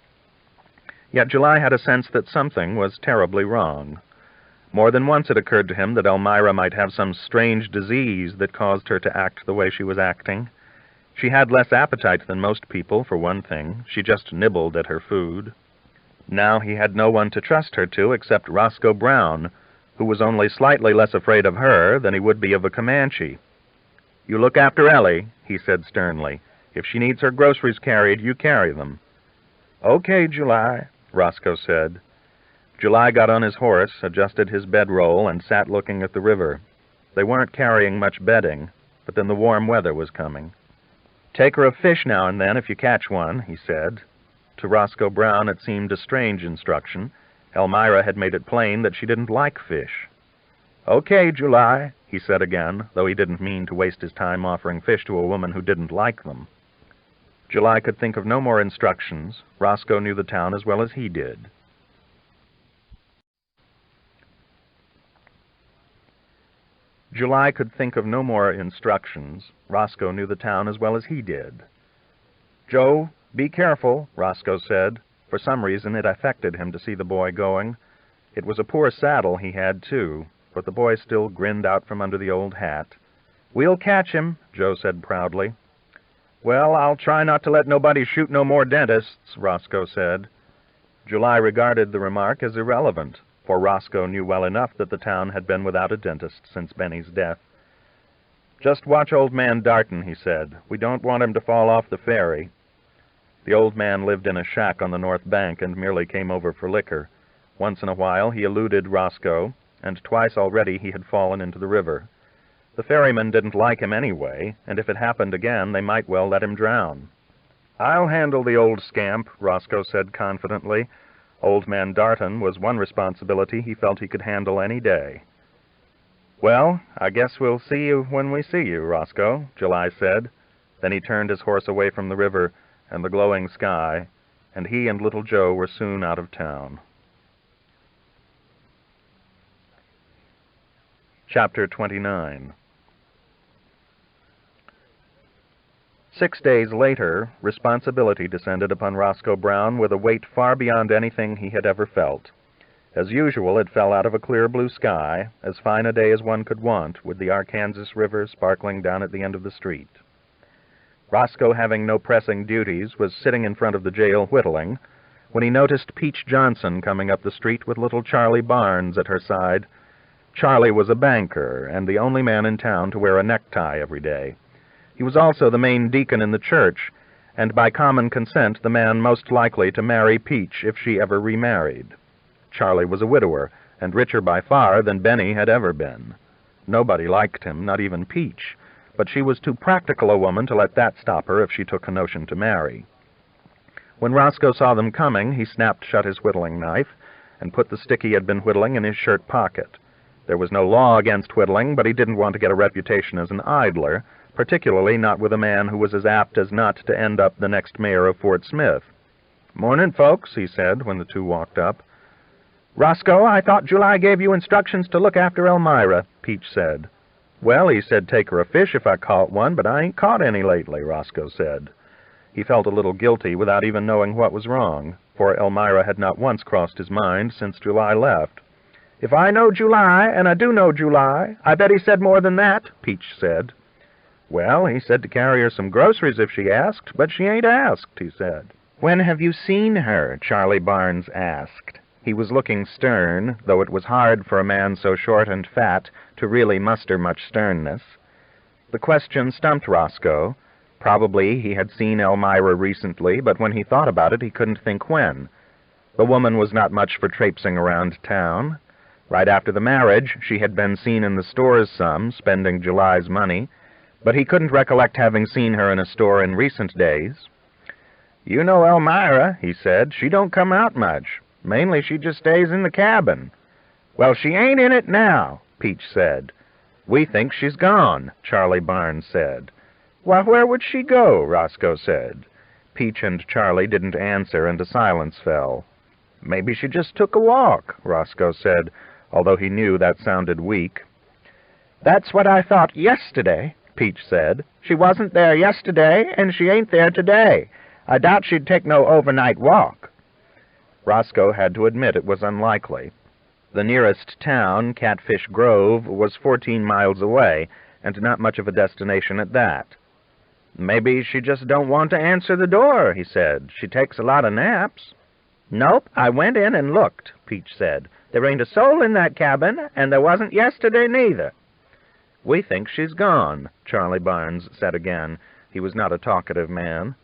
Yet July had a sense that something was terribly wrong. More than once it occurred to him that Elmira might have some strange disease that caused her to act the way she was acting. She had less appetite than most people, for one thing. She just nibbled at her food. Now he had no one to trust her to except Roscoe Brown, who was only slightly less afraid of her than he would be of a Comanche. "You look after Ellie," he said sternly. "If she needs her groceries carried, you carry them." "Okay, July," Roscoe said. July got on his horse, adjusted his bedroll, and sat looking at the river. They weren't carrying much bedding, but then the warm weather was coming. "Take her a fish now and then if you catch one," he said. To Roscoe Brown it seemed a strange instruction. Elmira had made it plain that she didn't like fish. "Okay, July," he said again, though he didn't mean to waste his time offering fish to a woman who didn't like them. July could think of no more instructions. Roscoe knew the town as well as he did. July could think of no more instructions. Roscoe knew the town as well as he did. "Joe, be careful," Roscoe said. For some reason it affected him to see the boy going. It was a poor saddle he had, too, but the boy still grinned out from under the old hat. "We'll catch him," Joe said proudly. "Well, I'll try not to let nobody shoot no more dentists," Roscoe said. July regarded the remark as irrelevant, for Roscoe knew well enough that the town had been without a dentist since Benny's death. "Just watch old man Darton," he said. "We don't want him to fall off the ferry." The old man lived in a shack on the north bank and merely came over for liquor. Once in a while he eluded Roscoe, and twice already he had fallen into the river. The ferrymen didn't like him anyway, and if it happened again, they might well let him drown. "I'll handle the old scamp," Roscoe said confidently. Old man Darton was one responsibility he felt he could handle any day. "Well, I guess we'll see you when we see you, Roscoe," July said. Then he turned his horse away from the river and the glowing sky, and he and little Joe were soon out of town. Chapter 29. 6 days later, responsibility descended upon Roscoe Brown with a weight far beyond anything he had ever felt. As usual, it fell out of a clear blue sky, as fine a day as one could want, with the Arkansas River sparkling down at the end of the street. Roscoe, having no pressing duties, was sitting in front of the jail whittling, when he noticed Peach Johnson coming up the street with little Charlie Barnes at her side. Charlie was a banker, and the only man in town to wear a necktie every day. He was also the main deacon in the church, and by common consent the man most likely to marry Peach if she ever remarried. Charlie was a widower, and richer by far than Benny had ever been. Nobody liked him, not even Peach, but she was too practical a woman to let that stop her if she took a notion to marry. When Roscoe saw them coming, he snapped shut his whittling knife and put the stick he had been whittling in his shirt pocket. There was no law against whittling, but he didn't want to get a reputation as an idler, particularly not with a man who was as apt as not to end up the next mayor of Fort Smith. "Morning, folks," he said when the two walked up. "Roscoe, I thought July gave you instructions to look after Elmira," Peach said. "Well, he said take her a fish if I caught one, but I ain't caught any lately," Roscoe said. He felt a little guilty without even knowing what was wrong, for Elmira had not once crossed his mind since July left. "If I know July, and I do know July, I bet he said more than that," Peach said. "Well, he said to carry her some groceries if she asked, but she ain't asked," he said. "When have you seen her?" Charlie Barnes asked. He was looking stern, though it was hard for a man so short and fat to really muster much sternness. The question stumped Roscoe. Probably he had seen Elmira recently, but when he thought about it, he couldn't think when. The woman was not much for traipsing around town. Right after the marriage, she had been seen in the stores some, spending July's money, but he couldn't recollect having seen her in a store in recent days. "You know Elmira," he said. "She don't come out much. Mainly she just stays in the cabin." "Well, she ain't in it now," Peach said. "We think she's gone," Charlie Barnes said. "Why, where would she go?" Roscoe said. Peach and Charlie didn't answer, and a silence fell. "Maybe she just took a walk," Roscoe said, although he knew that sounded weak. "That's what I thought yesterday," Peach said. "She wasn't there yesterday, and she ain't there today. I doubt she'd take no overnight walk." Roscoe had to admit it was unlikely. The nearest town, Catfish Grove, was 14 miles away, and not much of a destination at that. "Maybe she just don't want to answer the door," he said. "She takes a lot of naps." "Nope, I went in and looked," Peach said. "There ain't a soul in that cabin, and there wasn't yesterday neither." "We think she's gone," Charlie Barnes said again. He was not a talkative man.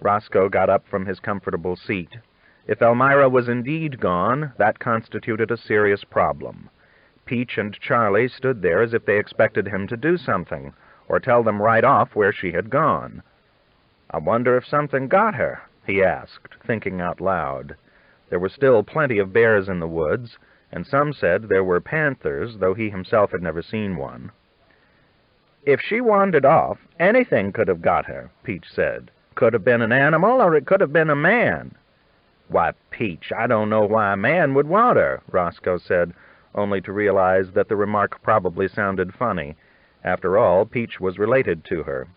Roscoe got up from his comfortable seat. If Elmira was indeed gone, that constituted a serious problem. Peach and Charlie stood there as if they expected him to do something, or tell them right off where she had gone. "I wonder if something got her," he asked, thinking out loud. There were still plenty of bears in the woods, and some said there were panthers, though he himself had never seen one. "If she wandered off, anything could have got her," Peach said. "Could have been an animal, or it could have been a man." "Why, Peach, I don't know why a man would want her," Roscoe said, only to realize that the remark probably sounded funny. After all, Peach was related to her.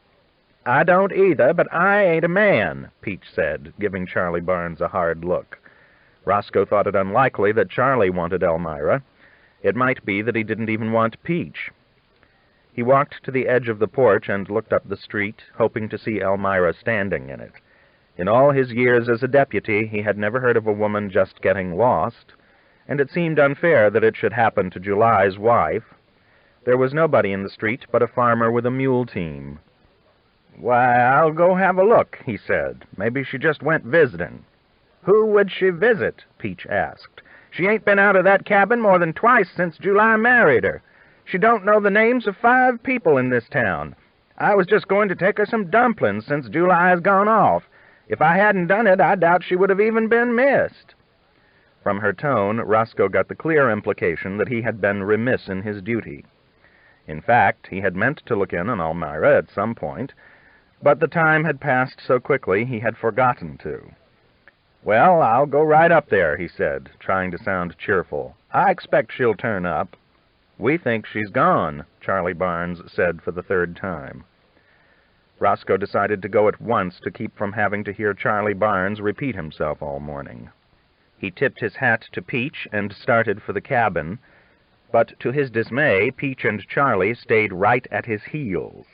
"I don't either, but I ain't a man," Peach said, giving Charlie Barnes a hard look. Roscoe thought it unlikely that Charlie wanted Elmira. It might be that he didn't even want Peach. He walked to the edge of the porch and looked up the street, hoping to see Elmira standing in it. In all his years as a deputy, he had never heard of a woman just getting lost, and it seemed unfair that it should happen to July's wife. There was nobody in the street but a farmer with a mule team. "Why, I'll go have a look," he said. "Maybe she just went visiting." "Who would she visit?" Peach asked. "She ain't been out of that cabin more than twice since July married her. She don't know the names of 5 people in this town. I was just going to take her some dumplings since July has gone off. If I hadn't done it, I doubt she would have even been missed." From her tone, Roscoe got the clear implication that he had been remiss in his duty. In fact, he had meant to look in on Elmira at some point, but the time had passed so quickly he had forgotten to. "Well, I'll go right up there," he said, trying to sound cheerful. "I expect she'll turn up." "We think she's gone," Charlie Barnes said for the 3rd time. Roscoe decided to go at once to keep from having to hear Charlie Barnes repeat himself all morning. He tipped his hat to Peach and started for the cabin, but to his dismay, Peach and Charlie stayed right at his heels.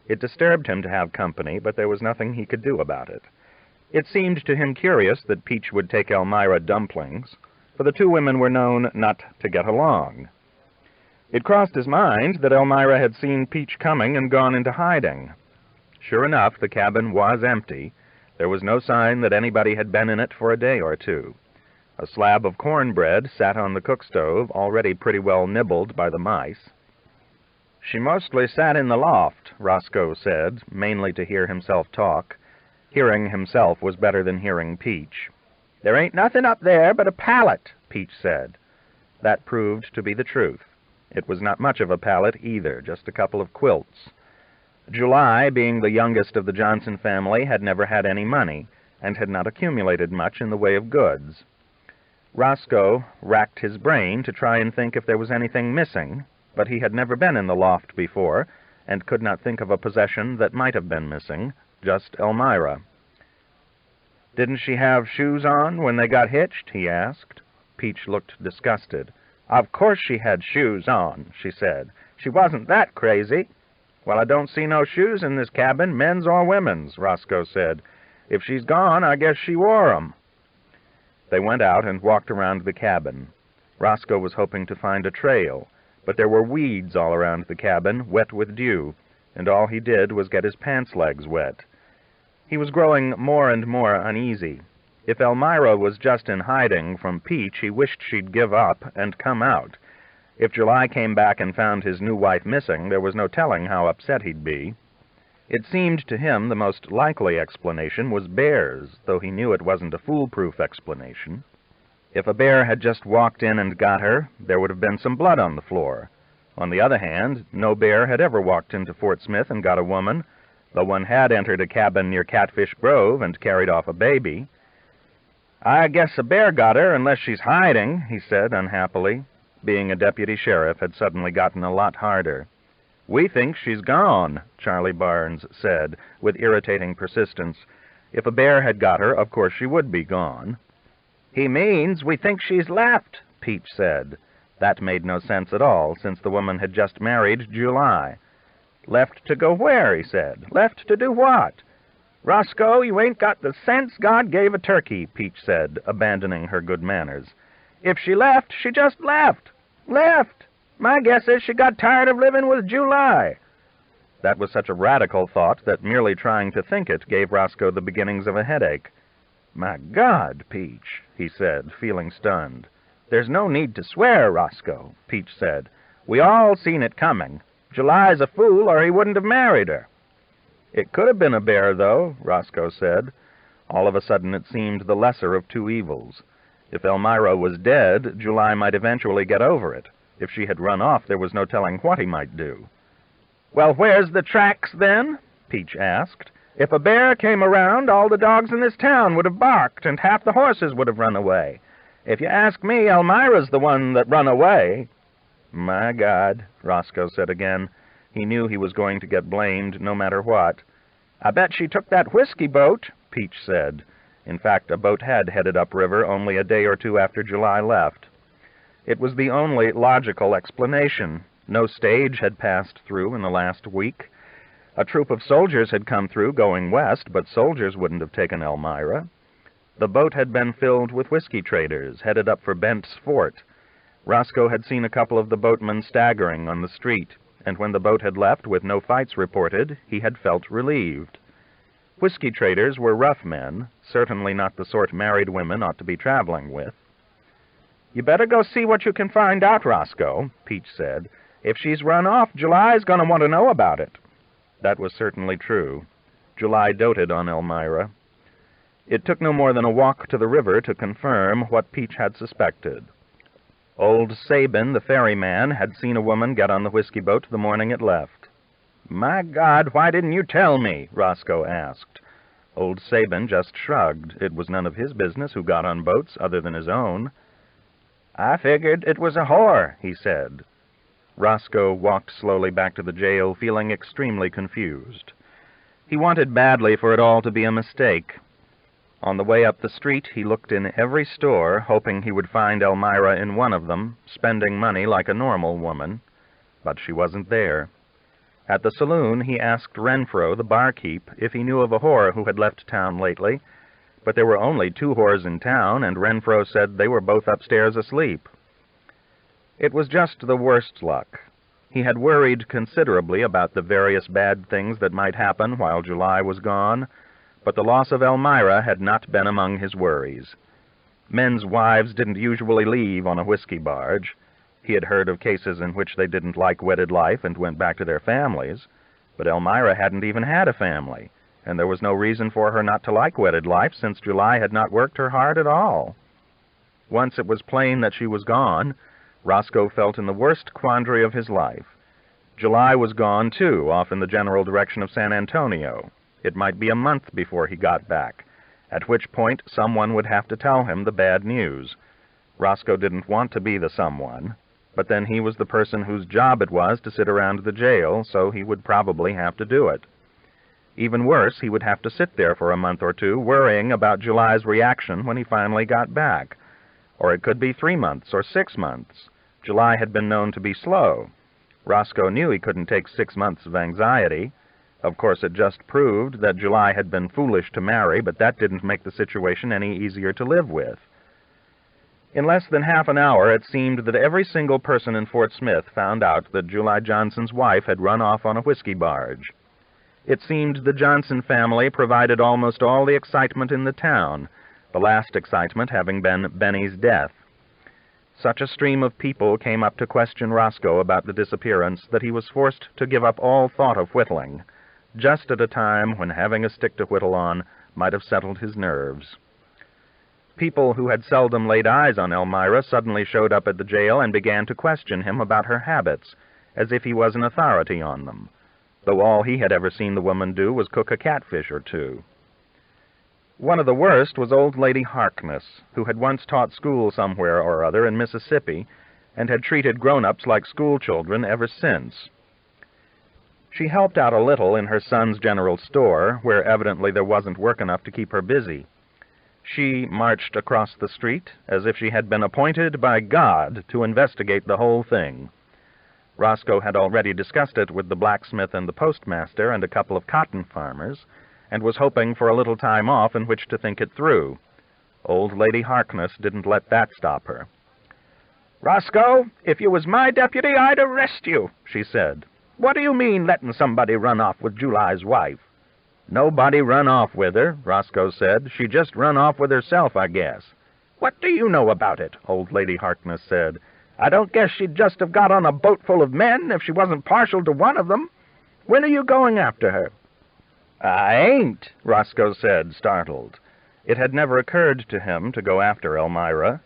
It disturbed him to have company, but there was nothing he could do about it. It seemed to him curious that Peach would take Elmira dumplings, for the 2 women were known not to get along. It crossed his mind that Elmira had seen Peach coming and gone into hiding. Sure enough, the cabin was empty. There was no sign that anybody had been in it for a day or 2. A slab of cornbread sat on the cook stove, already pretty well nibbled by the mice. "She mostly sat in the loft," Roscoe said, mainly to hear himself talk. Hearing himself was better than hearing Peach. "There ain't nothing up there but a pallet," Peach said. That proved to be the truth. It was not much of a pallet either, just a couple of quilts. July, being the youngest of the Johnson family, had never had any money, and had not accumulated much in the way of goods. Roscoe racked his brain to try and think if there was anything missing, but he had never been in the loft before, and could not think of a possession that might have been missing, just Elmira. "Didn't she have shoes on when they got hitched?" he asked. Peach looked disgusted. "Of course she had shoes on," she said. "She wasn't that crazy." "Well, I don't see no shoes in this cabin, men's or women's," Roscoe said. "If she's gone, I guess she wore 'em." They went out and walked around the cabin. Roscoe was hoping to find a trail, but there were weeds all around the cabin, wet with dew, and all he did was get his pants legs wet. He was growing more and more uneasy. If Elmira was just in hiding from Peach, he wished she'd give up and come out. If July came back and found his new wife missing, there was no telling how upset he'd be. It seemed to him the most likely explanation was bears, though he knew it wasn't a foolproof explanation. If a bear had just walked in and got her, there would have been some blood on the floor. On the other hand, no bear had ever walked into Fort Smith and got a woman, though one had entered a cabin near Catfish Grove and carried off a baby. "I guess a bear got her, unless she's hiding," he said unhappily. Being a deputy sheriff had suddenly gotten a lot harder. "We think she's gone," Charlie Barnes said, with irritating persistence. If a bear had got her, of course she would be gone. "He means we think she's left," Peach said. That made no sense at all, since the woman had just married July. "Left to go where?" he said. "Left to do what?" "Roscoe, you ain't got the sense God gave a turkey," Peach said, abandoning her good manners. "If she left, she just left. Left! My guess is she got tired of living with July." That was such a radical thought that merely trying to think it gave Roscoe the beginnings of a headache. "My God, Peach," he said, feeling stunned. "There's no need to swear, Roscoe," Peach said. "We all seen it coming. July's a fool, or he wouldn't have married her." "It could have been a bear, though," Roscoe said. All of a sudden it seemed the lesser of two evils. If Elmira was dead, July might eventually get over it. If she had run off, there was no telling what he might do. "Well, where's the tracks, then?" Peach asked. "If a bear came around, all the dogs in this town would have barked, and half the horses would have run away. If you ask me, Elmira's the one that run away." "My God," Roscoe said again. He knew he was going to get blamed no matter what. "I bet she took that whiskey boat," Peach said. In fact, a boat had headed upriver only a day or two after July left. It was the only logical explanation. No stage had passed through in the last week. A troop of soldiers had come through going west, but soldiers wouldn't have taken Elmira. The boat had been filled with whiskey traders, headed up for Bent's Fort. Roscoe had seen a couple of the boatmen staggering on the street, and when the boat had left with no fights reported, he had felt relieved. Whiskey traders were rough men, certainly not the sort married women ought to be traveling with. "You better go see what you can find out, Roscoe," Peach said. "If she's run off, July's going to want to know about it." That was certainly true. July doted on Elmira. It took no more than a walk to the river to confirm what Peach had suspected. Old Sabin, the ferryman, had seen a woman get on the whiskey boat the morning it left. "My God, why didn't you tell me?" Roscoe asked. Old Sabin just shrugged. It was none of his business who got on boats other than his own. "I figured it was a whore," he said. Roscoe walked slowly back to the jail, feeling extremely confused. He wanted badly for it all to be a mistake. On the way up the street, he looked in every store, hoping he would find Elmira in one of them, spending money like a normal woman. But she wasn't there. At the saloon, he asked Renfro, the barkeep, if he knew of a whore who had left town lately, but there were only 2 whores in town, and Renfro said they were both upstairs asleep. It was just the worst luck. He had worried considerably about the various bad things that might happen while July was gone, but the loss of Elmira had not been among his worries. Men's wives didn't usually leave on a whiskey barge. He had heard of cases in which they didn't like wedded life and went back to their families, but Elmira hadn't even had a family, and there was no reason for her not to like wedded life since July had not worked her hard at all. Once it was plain that she was gone, Roscoe felt in the worst quandary of his life. July was gone, too, off in the general direction of San Antonio. It might be a month before he got back, at which point someone would have to tell him the bad news. Roscoe didn't want to be the someone, but then he was the person whose job it was to sit around the jail, so he would probably have to do it. Even worse, he would have to sit there for a month or 2, worrying about July's reaction when he finally got back. Or it could be 3 months or 6 months. July had been known to be slow. Roscoe knew he couldn't take 6 months of anxiety. Of course, it just proved that July had been foolish to marry, but that didn't make the situation any easier to live with. In less than half an hour, it seemed that every single person in Fort Smith found out that July Johnson's wife had run off on a whiskey barge. It seemed the Johnson family provided almost all the excitement in the town, the last excitement having been Benny's death. Such a stream of people came up to question Roscoe about the disappearance that he was forced to give up all thought of whittling, just at a time when having a stick to whittle on might have settled his nerves. People who had seldom laid eyes on Elmira suddenly showed up at the jail and began to question him about her habits, as if he was an authority on them, though all he had ever seen the woman do was cook a catfish or 2. One of the worst was old Lady Harkness, who had once taught school somewhere or other in Mississippi, and had treated grown-ups like schoolchildren ever since. She helped out a little in her son's general store, where evidently there wasn't work enough to keep her busy. She marched across the street as if she had been appointed by God to investigate the whole thing. Roscoe had already discussed it with the blacksmith and the postmaster and a couple of cotton farmers, and was hoping for a little time off in which to think it through. Old Lady Harkness didn't let that stop her. "Roscoe, if you was my deputy, I'd arrest you," she said. "What do you mean, letting somebody run off with July's wife?" "Nobody run off with her," Roscoe said. "She just run off with herself, I guess." "What do you know about it?" Old Lady Harkness said. "I don't guess she'd just have got on a boat full of men if she wasn't partial to one of them. When are you going after her?" "I ain't," Roscoe said, startled. It had never occurred to him to go after Elmira.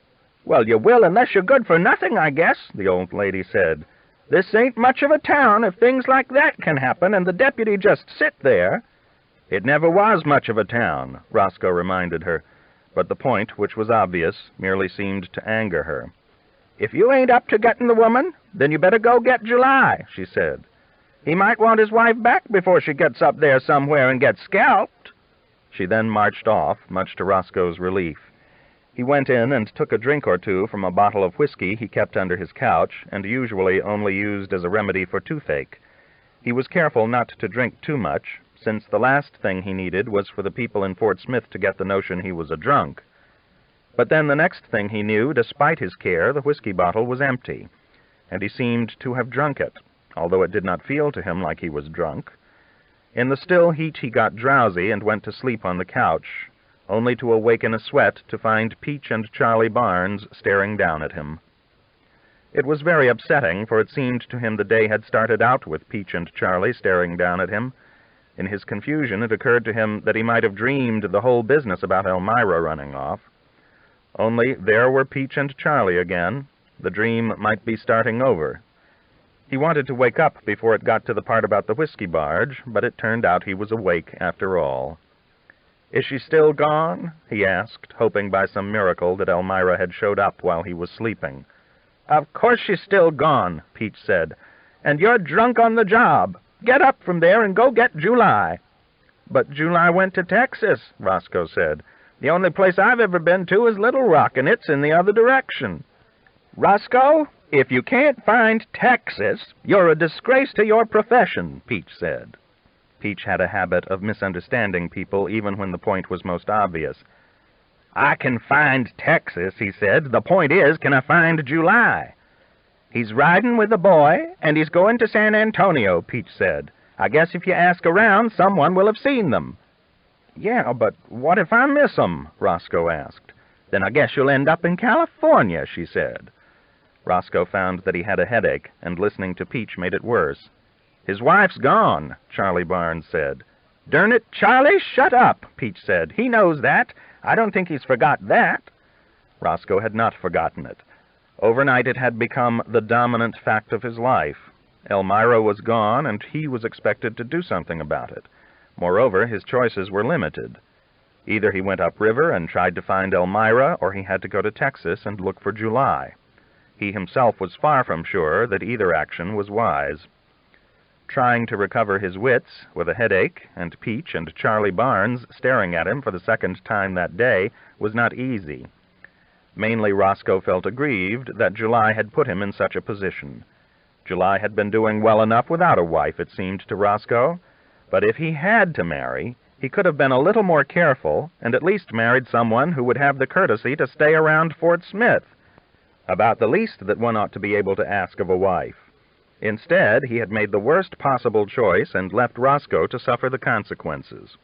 "Well, you will unless you're good for nothing, I guess," the old lady said. "This ain't much of a town if things like that can happen and the deputy just sit there." "It never was much of a town," Roscoe reminded her, but the point, which was obvious, merely seemed to anger her. "If you ain't up to getting the woman, then you better go get July," she said. "He might want his wife back before she gets up there somewhere and gets scalped." She then marched off, much to Roscoe's relief. He went in and took a drink or two from a bottle of whiskey he kept under his couch, and usually only used as a remedy for toothache. He was careful not to drink too much, since the last thing he needed was for the people in Fort Smith to get the notion he was a drunk. But then the next thing he knew, despite his care, the whiskey bottle was empty, and he seemed to have drunk it, although it did not feel to him like he was drunk. In the still heat he got drowsy and went to sleep on the couch, only to awake in a sweat to find Peach and Charlie Barnes staring down at him. It was very upsetting, for it seemed to him the day had started out with Peach and Charlie staring down at him. In his confusion, it occurred to him that he might have dreamed the whole business about Elmira running off. Only there were Peach and Charlie again. The dream might be starting over. He wanted to wake up before it got to the part about the whiskey barge, but it turned out he was awake after all. "Is she still gone?" he asked, hoping by some miracle that Elmira had showed up while he was sleeping. "Of course she's still gone," Peach said. "And you're drunk on the job. Get up from there and go get July." "But July went to Texas," Roscoe said. "The only place I've ever been to is Little Rock, and it's in the other direction." "Roscoe, if you can't find Texas, you're a disgrace to your profession," Peach said. Peach had a habit of misunderstanding people even when the point was most obvious. "I can find Texas," he said. "The point is, can I find July?" "He's riding with a boy, and he's going to San Antonio," Peach said. "I guess if you ask around, someone will have seen them." "Yeah, but what if I miss 'em?" Roscoe asked. "Then I guess you'll end up in California," she said. Roscoe found that he had a headache, and listening to Peach made it worse. "His wife's gone," Charlie Barnes said. "Darn it, Charlie, shut up," Peach said. "He knows that. I don't think he's forgot that." Roscoe had not forgotten it. Overnight it had become the dominant fact of his life. Elmira was gone, and he was expected to do something about it. Moreover, his choices were limited. Either he went upriver and tried to find Elmira, or he had to go to Texas and look for July. He himself was far from sure that either action was wise. Trying to recover his wits, with a headache, and Peach and Charlie Barnes staring at him for the second time that day, was not easy. Mainly Roscoe felt aggrieved that July had put him in such a position. July had been doing well enough without a wife, it seemed to Roscoe, but if he had to marry, he could have been a little more careful, and at least married someone who would have the courtesy to stay around Fort Smith. About the least that one ought to be able to ask of a wife. Instead, he had made the worst possible choice and left Roscoe to suffer the consequences.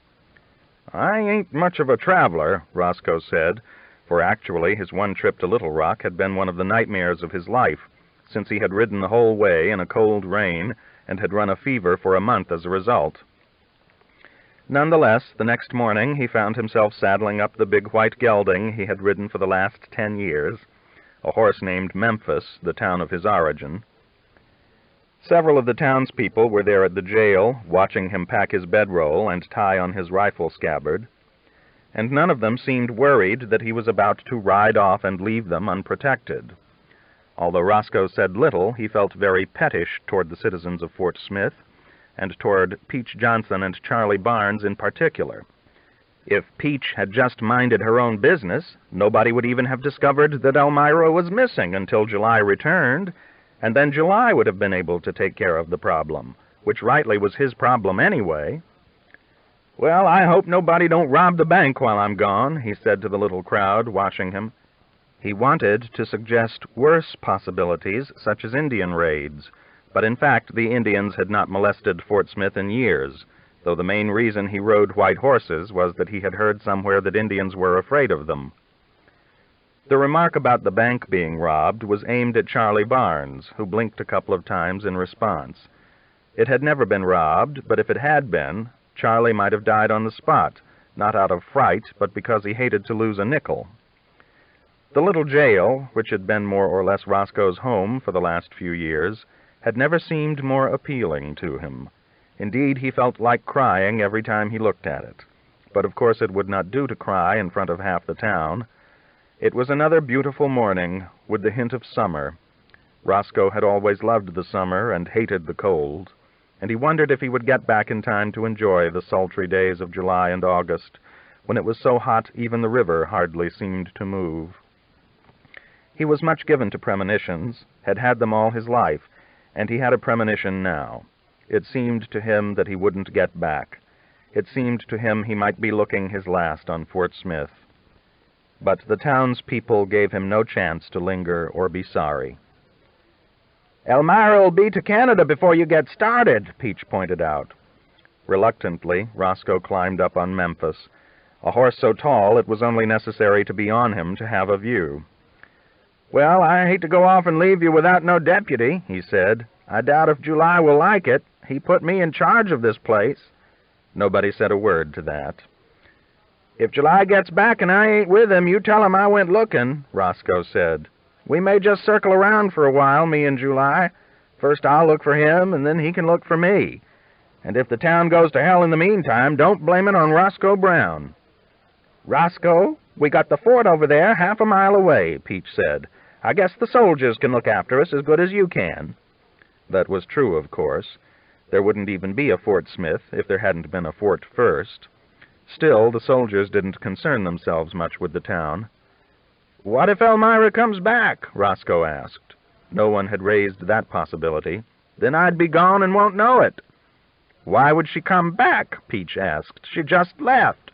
"I ain't much of a traveler," Roscoe said, for actually his one trip to Little Rock had been one of the nightmares of his life, since he had ridden the whole way in a cold rain and had run a fever for a month as a result. Nonetheless, the next morning he found himself saddling up the big white gelding he had ridden for the last 10 years, a horse named Memphis, the town of his origin. Several of the townspeople were there at the jail, watching him pack his bedroll and tie on his rifle scabbard, and none of them seemed worried that he was about to ride off and leave them unprotected. Although Roscoe said little, he felt very pettish toward the citizens of Fort Smith, and toward Peach Johnson and Charlie Barnes in particular. If Peach had just minded her own business, nobody would even have discovered that Elmira was missing until July returned, and then July would have been able to take care of the problem, which rightly was his problem anyway. "Well, I hope nobody don't rob the bank while I'm gone," he said to the little crowd watching him. He wanted to suggest worse possibilities, such as Indian raids, but in fact the Indians had not molested Fort Smith in years, though the main reason he rode white horses was that he had heard somewhere that Indians were afraid of them. The remark about the bank being robbed was aimed at Charlie Barnes, who blinked a couple of times in response. It had never been robbed, but if it had been, Charlie might have died on the spot, not out of fright, but because he hated to lose a nickel. The little jail, which had been more or less Roscoe's home for the last few years, had never seemed more appealing to him. Indeed, he felt like crying every time he looked at it. But of course it would not do to cry in front of half the town. It was another beautiful morning, with the hint of summer. Roscoe had always loved the summer and hated the cold, and he wondered if he would get back in time to enjoy the sultry days of July and August, when it was so hot even the river hardly seemed to move. He was much given to premonitions, had had them all his life, and he had a premonition now. It seemed to him that he wouldn't get back. It seemed to him he might be looking his last on Fort Smith. But the townspeople gave him no chance to linger or be sorry. "Elmira will be to Canada before you get started," Peach pointed out. Reluctantly, Roscoe climbed up on Memphis, a horse so tall it was only necessary to be on him to have a view. "Well, I hate to go off and leave you without no deputy," he said. "I doubt if July will like it. He put me in charge of this place." Nobody said a word to that. "If July gets back and I ain't with him, you tell him I went looking," Roscoe said. "We may just circle around for a while, me and July. First I'll look for him, and then he can look for me. And if the town goes to hell in the meantime, don't blame it on Roscoe Brown." "Roscoe, we got the fort over there half a mile away," Peach said. "I guess the soldiers can look after us as good as you can." That was true, of course. There wouldn't even be a Fort Smith if there hadn't been a fort first. Still, the soldiers didn't concern themselves much with the town. "What if Elmira comes back?" Roscoe asked. No one had raised that possibility. "Then I'd be gone and won't know it." "Why would she come back?" Peach asked. "She just left."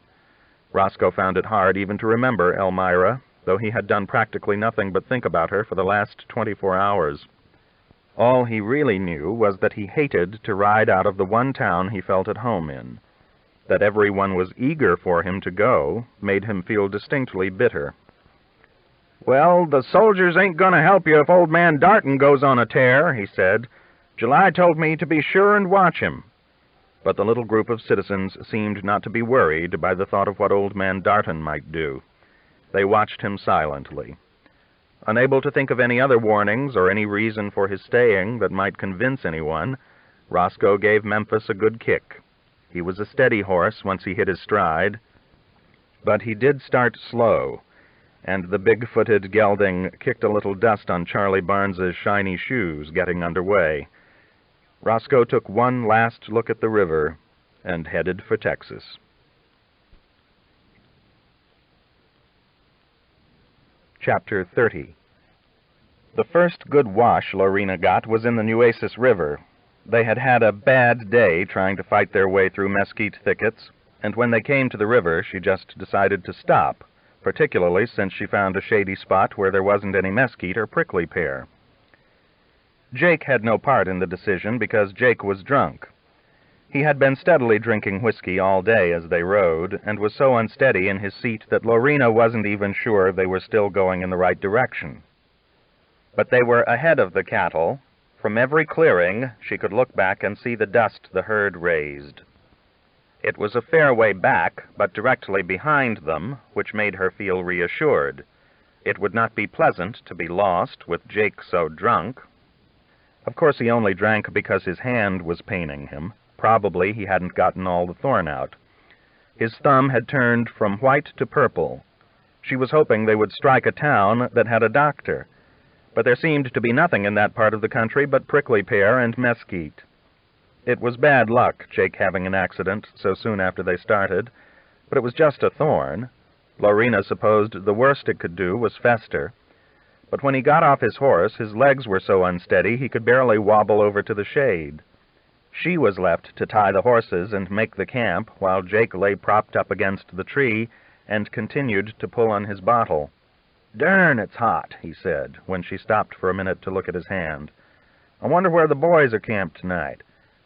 Roscoe found it hard even to remember Elmira, though he had done practically nothing but think about her for the last 24 hours. All he really knew was that he hated to ride out of the one town he felt at home in. That everyone was eager for him to go made him feel distinctly bitter. "Well, the soldiers ain't going to help you if old man Darton goes on a tear," he said. "July told me to be sure and watch him." But the little group of citizens seemed not to be worried by the thought of what old man Darton might do. They watched him silently. Unable to think of any other warnings or any reason for his staying that might convince anyone, Roscoe gave Memphis a good kick. He was a steady horse once he hit his stride, but he did start slow, and the big-footed gelding kicked a little dust on Charlie Barnes's shiny shoes getting underway. Roscoe took one last look at the river and headed for Texas. Chapter 30. The first good wash Lorena got was in the Nueces River. They had had a bad day trying to fight their way through mesquite thickets, and when they came to the river she just decided to stop, particularly since she found a shady spot where there wasn't any mesquite or prickly pear. Jake had no part in the decision because Jake was drunk. He had been steadily drinking whiskey all day as they rode, and was so unsteady in his seat that Lorena wasn't even sure they were still going in the right direction. But they were ahead of the cattle. From every clearing she could look back and see the dust the herd raised. It was a fair way back, but directly behind them, which made her feel reassured. It would not be pleasant to be lost with Jake so drunk. Of course he only drank because his hand was paining him. Probably he hadn't gotten all the thorn out. His thumb had turned from white to purple. She was hoping they would strike a town that had a doctor, but there seemed to be nothing in that part of the country but prickly pear and mesquite. It was bad luck, Jake having an accident so soon after they started, but it was just a thorn. Lorena supposed the worst it could do was fester. But when he got off his horse, his legs were so unsteady he could barely wobble over to the shade. She was left to tie the horses and make the camp, while Jake lay propped up against the tree and continued to pull on his bottle. "Darn, it's hot," he said, when she stopped for a minute to look at his hand. "I wonder where the boys are camped tonight.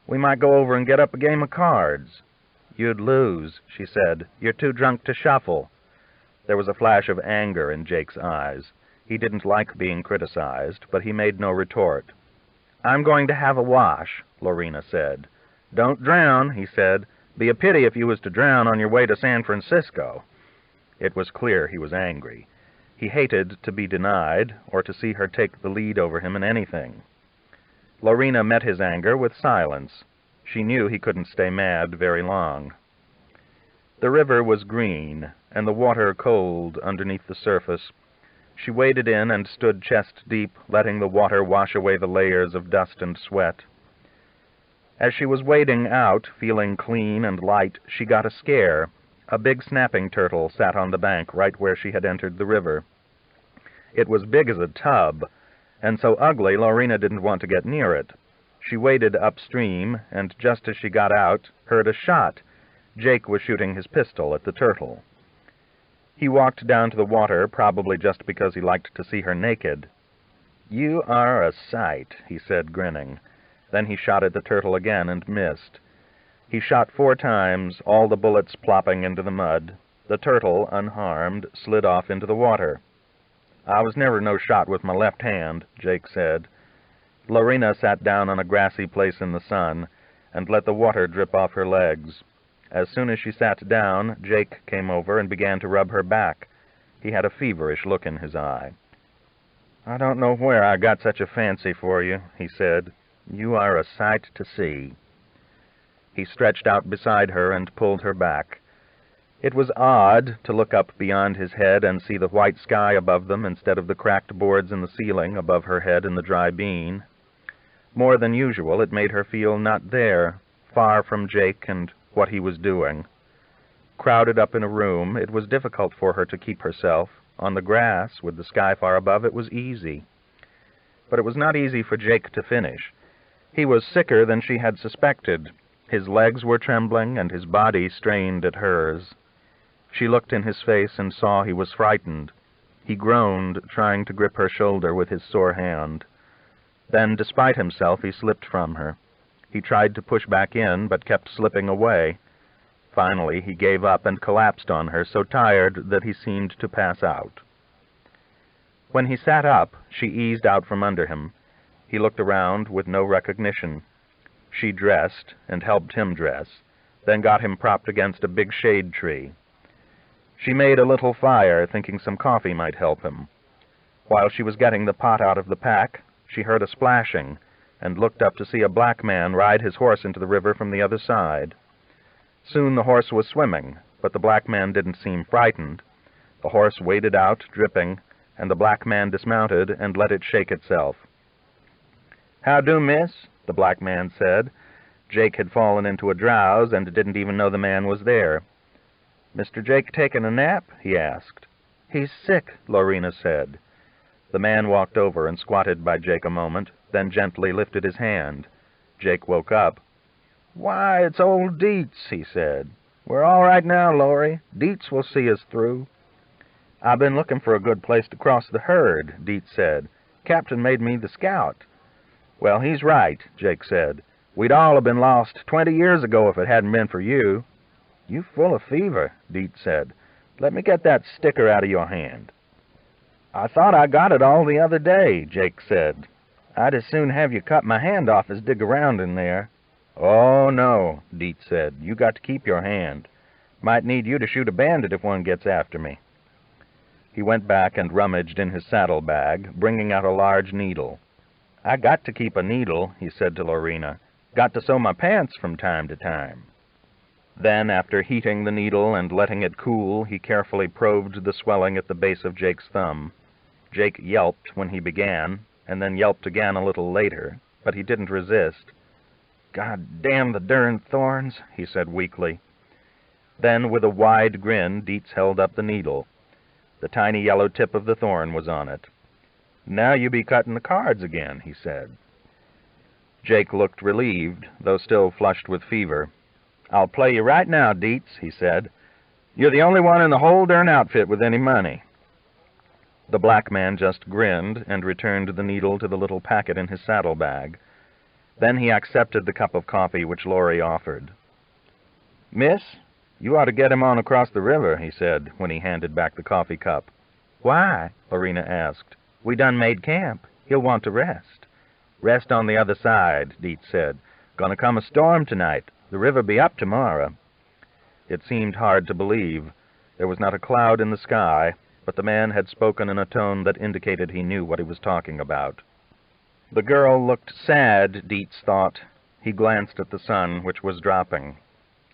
We might go over and get up a game of cards." "You'd lose," she said. "You're too drunk to shuffle." There was a flash of anger in Jake's eyes. He didn't like being criticized, but he made no retort. "I'm going to have a wash," Lorena said. "Don't drown," he said. "Be a pity if you was to drown on your way to San Francisco." It was clear he was angry. He hated to be denied, or to see her take the lead over him in anything. Lorena met his anger with silence. She knew he couldn't stay mad very long. The river was green, and the water cold underneath the surface. She waded in and stood chest-deep, letting the water wash away the layers of dust and sweat. As she was wading out, feeling clean and light, she got a scare. A big snapping turtle sat on the bank right where she had entered the river. It was big as a tub, and so ugly Lorena didn't want to get near it. She waded upstream, and just as she got out, heard a shot. Jake was shooting his pistol at the turtle. He walked down to the water, probably just because he liked to see her naked. "You are a sight," he said, grinning. Then he shot at the turtle again and missed. He shot 4 times, all the bullets plopping into the mud. The turtle, unharmed, slid off into the water. "I was never no shot with my left hand," Jake said. Lorena sat down on a grassy place in the sun and let the water drip off her legs. As soon as she sat down, Jake came over and began to rub her back. He had a feverish look in his eye. "I don't know where I got such a fancy for you," he said. "You are a sight to see." He stretched out beside her and pulled her back. It was odd to look up beyond his head and see the white sky above them instead of the cracked boards in the ceiling above her head in the dry bean. More than usual, it made her feel not there, far from Jake and what he was doing. Crowded up in a room, it was difficult for her to keep herself. On the grass, with the sky far above, it was easy. But it was not easy for Jake to finish. He was sicker than she had suspected. His legs were trembling, and his body strained at hers. She looked in his face and saw he was frightened. He groaned, trying to grip her shoulder with his sore hand. Then, despite himself, he slipped from her. He tried to push back in, but kept slipping away. Finally, he gave up and collapsed on her, so tired that he seemed to pass out. When he sat up, she eased out from under him. He looked around with no recognition. She dressed and helped him dress, then got him propped against a big shade tree. She made a little fire, thinking some coffee might help him. While she was getting the pot out of the pack, she heard a splashing, and looked up to see a black man ride his horse into the river from the other side. Soon the horse was swimming, but the black man didn't seem frightened. The horse waded out, dripping, and the black man dismounted and let it shake itself. "How do, miss?" the black man said. Jake had fallen into a drowse and didn't even know the man was there. "Mr. Jake taking a nap?" he asked. "He's sick," Lorena said. The man walked over and squatted by Jake a moment, then gently lifted his hand. Jake woke up. "Why, it's old Dietz," he said. "We're all right now, Lori. Dietz will see us through." "I've been looking for a good place to cross the herd," Dietz said. "Captain made me the scout." "Well, he's right," Jake said. "We'd all have been lost 20 years ago if it hadn't been for you." "You full of fever," Dietz said. "Let me get that sticker out of your hand." "I thought I got it all the other day," Jake said. "I'd as soon have you cut my hand off as dig around in there." "Oh, no," Dietz said. "You got to keep your hand. Might need you to shoot a bandit if one gets after me." He went back and rummaged in his saddlebag, bringing out a large needle. "I got to keep a needle," he said to Lorena. "Got to sew my pants from time to time." Then, after heating the needle and letting it cool, he carefully probed the swelling at the base of Jake's thumb. Jake yelped when he began, and then yelped again a little later, but he didn't resist. "God damn the darn thorns," he said weakly. Then, with a wide grin, Dietz held up the needle. The tiny yellow tip of the thorn was on it. "Now you be cutting the cards again," he said. Jake looked relieved, though still flushed with fever. "I'll play you right now, Dietz," he said. "You're the only one in the whole darn outfit with any money." The black man just grinned and returned the needle to the little packet in his saddlebag. Then he accepted the cup of coffee which Laurie offered. "Miss, you ought to get him on across the river," he said, when he handed back the coffee cup. "Why?" Lorena asked. "We done made camp. He'll want to rest." "Rest on the other side," Dietz said. "Gonna come a storm tonight. The river be up tomorrow." It seemed hard to believe. There was not a cloud in the sky, but the man had spoken in a tone that indicated he knew what he was talking about. The girl looked sad, Dietz thought. He glanced at the sun, which was dropping.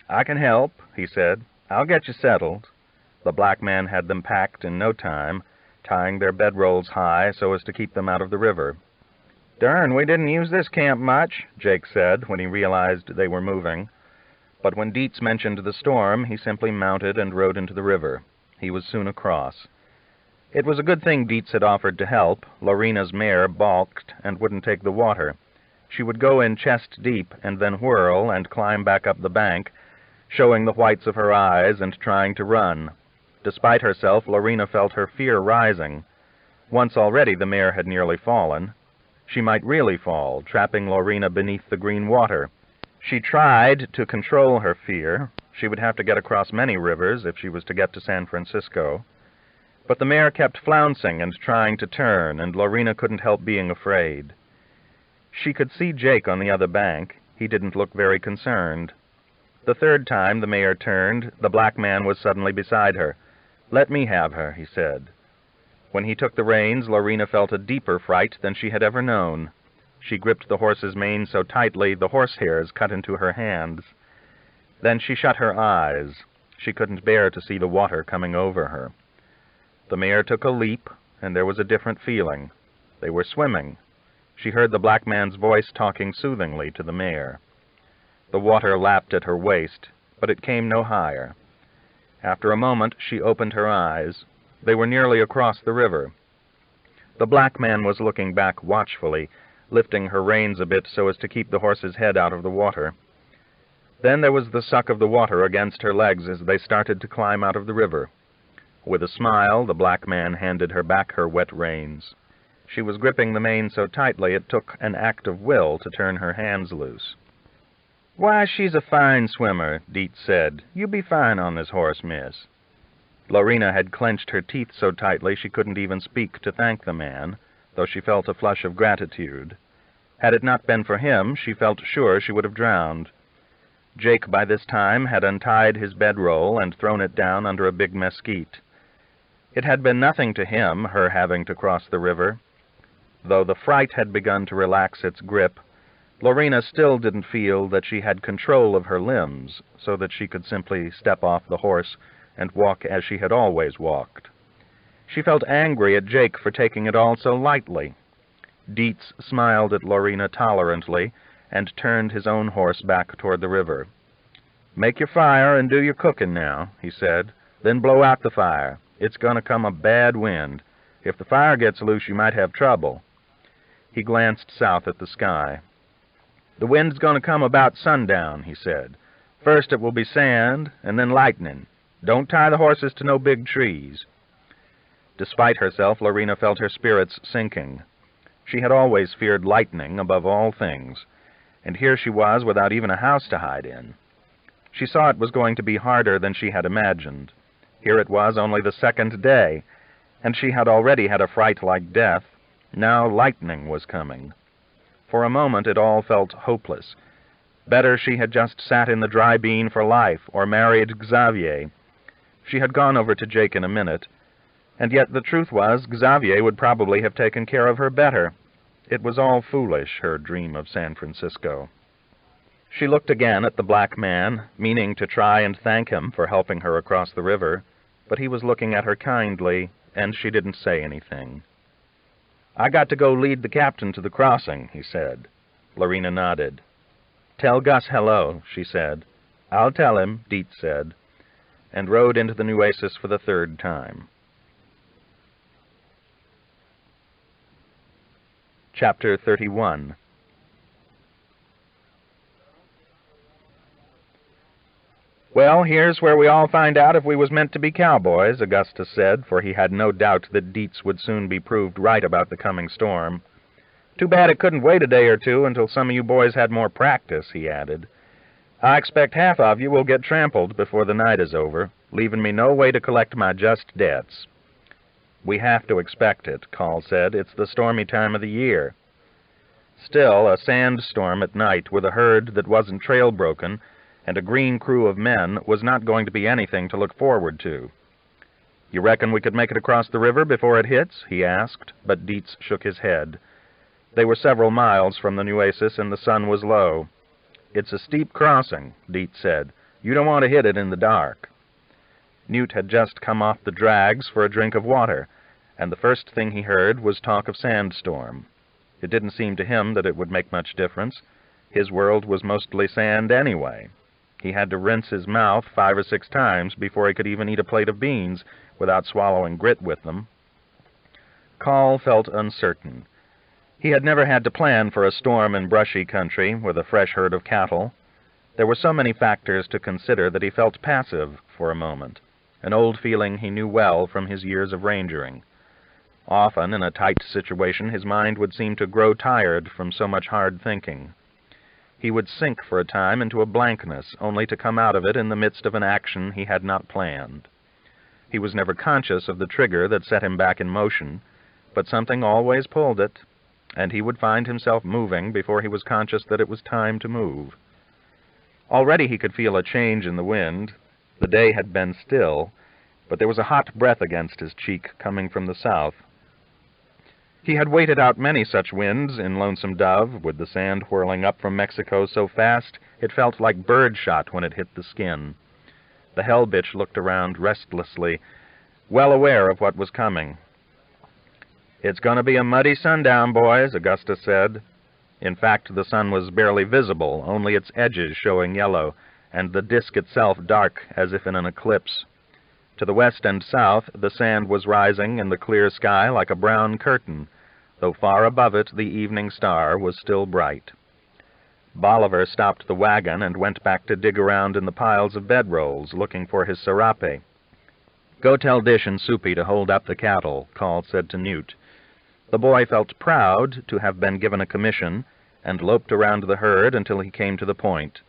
"I can help," he said. "I'll get you settled." The black man had them packed in no time, tying their bedrolls high so as to keep them out of the river. "Darn, we didn't use this camp much," Jake said when he realized they were moving. But when Dietz mentioned the storm, he simply mounted and rode into the river. He was soon across. It was a good thing Dietz had offered to help. Lorena's mare balked and wouldn't take the water. She would go in chest deep and then whirl and climb back up the bank, showing the whites of her eyes and trying to run. Despite herself, Lorena felt her fear rising. Once already the mare had nearly fallen. She might really fall, trapping Lorena beneath the green water. She tried to control her fear. She would have to get across many rivers if she was to get to San Francisco. But the mare kept flouncing and trying to turn, and Lorena couldn't help being afraid. She could see Jake on the other bank. He didn't look very concerned. The third time the mare turned, the black man was suddenly beside her. "Let me have her," he said. When he took the reins, Lorena felt a deeper fright than she had ever known. She gripped the horse's mane so tightly the horsehairs cut into her hands. Then she shut her eyes. She couldn't bear to see the water coming over her. The mare took a leap, and there was a different feeling. They were swimming. She heard the black man's voice talking soothingly to the mare. The water lapped at her waist, but it came no higher. After a moment, she opened her eyes. They were nearly across the river. The black man was looking back watchfully, lifting her reins a bit so as to keep the horse's head out of the water. Then there was the suck of the water against her legs as they started to climb out of the river. With a smile, the black man handed her back her wet reins. She was gripping the mane so tightly it took an act of will to turn her hands loose. "Why, she's a fine swimmer," Dietz said. "You be fine on this horse, miss." Lorena had clenched her teeth so tightly she couldn't even speak to thank the man, though she felt a flush of gratitude. Had it not been for him, she felt sure she would have drowned. Jake, by this time, had untied his bedroll and thrown it down under a big mesquite. It had been nothing to him, her having to cross the river. Though the fright had begun to relax its grip, Lorena still didn't feel that she had control of her limbs, so that she could simply step off the horse and walk as she had always walked. She felt angry at Jake for taking it all so lightly. Dietz smiled at Lorena tolerantly and turned his own horse back toward the river. "Make your fire and do your cooking now," he said. "Then blow out the fire. It's going to come a bad wind. If the fire gets loose, you might have trouble." He glanced south at the sky. "The wind's going to come about sundown," he said. "First it will be sand, and then lightning. Don't tie the horses to no big trees." Despite herself, Lorena felt her spirits sinking. She had always feared lightning above all things, and here she was without even a house to hide in. She saw it was going to be harder than she had imagined. Here it was only the second day, and she had already had a fright like death. Now lightning was coming. For a moment it all felt hopeless. Better she had just sat in the dry bean for life, or married Xavier. She had gone over to Jake in a minute, and yet the truth was Xavier would probably have taken care of her better. It was all foolish, her dream of San Francisco. She looked again at the black man, meaning to try and thank him for helping her across the river, but he was looking at her kindly, and she didn't say anything. "I got to go lead the captain to the crossing," he said. Lorena nodded. "Tell Gus hello," she said. "I'll tell him," Dietz said, and rode into the Nueces for the third time. Chapter 31. "Well, here's where we all find out if we was meant to be cowboys," Augustus said, for he had no doubt that Dietz would soon be proved right about the coming storm. "Too bad it couldn't wait a day or two until some of you boys had more practice," he added. "I expect half of you will get trampled before the night is over, leaving me no way to collect my just debts." "We have to expect it," Call said. "It's the stormy time of the year." Still, a sandstorm at night with a herd that wasn't trail broken and a green crew of men was not going to be anything to look forward to. "You reckon we could make it across the river before it hits?" he asked, but Dietz shook his head. They were several miles from the Nueces and the sun was low. "It's a steep crossing," Dietz said. "You don't want to hit it in the dark." Newt had just come off the drags for a drink of water, and the first thing he heard was talk of sandstorm. It didn't seem to him that it would make much difference. His world was mostly sand anyway. He had to rinse his mouth 5 or 6 times before he could even eat a plate of beans without swallowing grit with them. Call felt uncertain. He had never had to plan for a storm in brushy country with a fresh herd of cattle. There were so many factors to consider that he felt passive for a moment, an old feeling he knew well from his years of rangering. Often, in a tight situation, his mind would seem to grow tired from so much hard thinking. He would sink for a time into a blankness, only to come out of it in the midst of an action he had not planned. He was never conscious of the trigger that set him back in motion, but something always pulled it, and he would find himself moving before he was conscious that it was time to move. Already he could feel a change in the wind. The day had been still, but there was a hot breath against his cheek coming from the south. He had waited out many such winds in Lonesome Dove, with the sand whirling up from Mexico so fast it felt like birdshot when it hit the skin. The hell-bitch looked around restlessly, well aware of what was coming. "It's going to be a muddy sundown, boys," Augustus said. In fact, the sun was barely visible, only its edges showing yellow, and the disk itself dark as if in an eclipse. To the west and south, the sand was rising in the clear sky like a brown curtain, though far above it the evening star was still bright. Bolivar stopped the wagon and went back to dig around in the piles of bedrolls, looking for his serape. "Go tell Dish and Soupy to hold up the cattle," Call said to Newt. The boy felt proud to have been given a commission, and loped around the herd until he came to the point.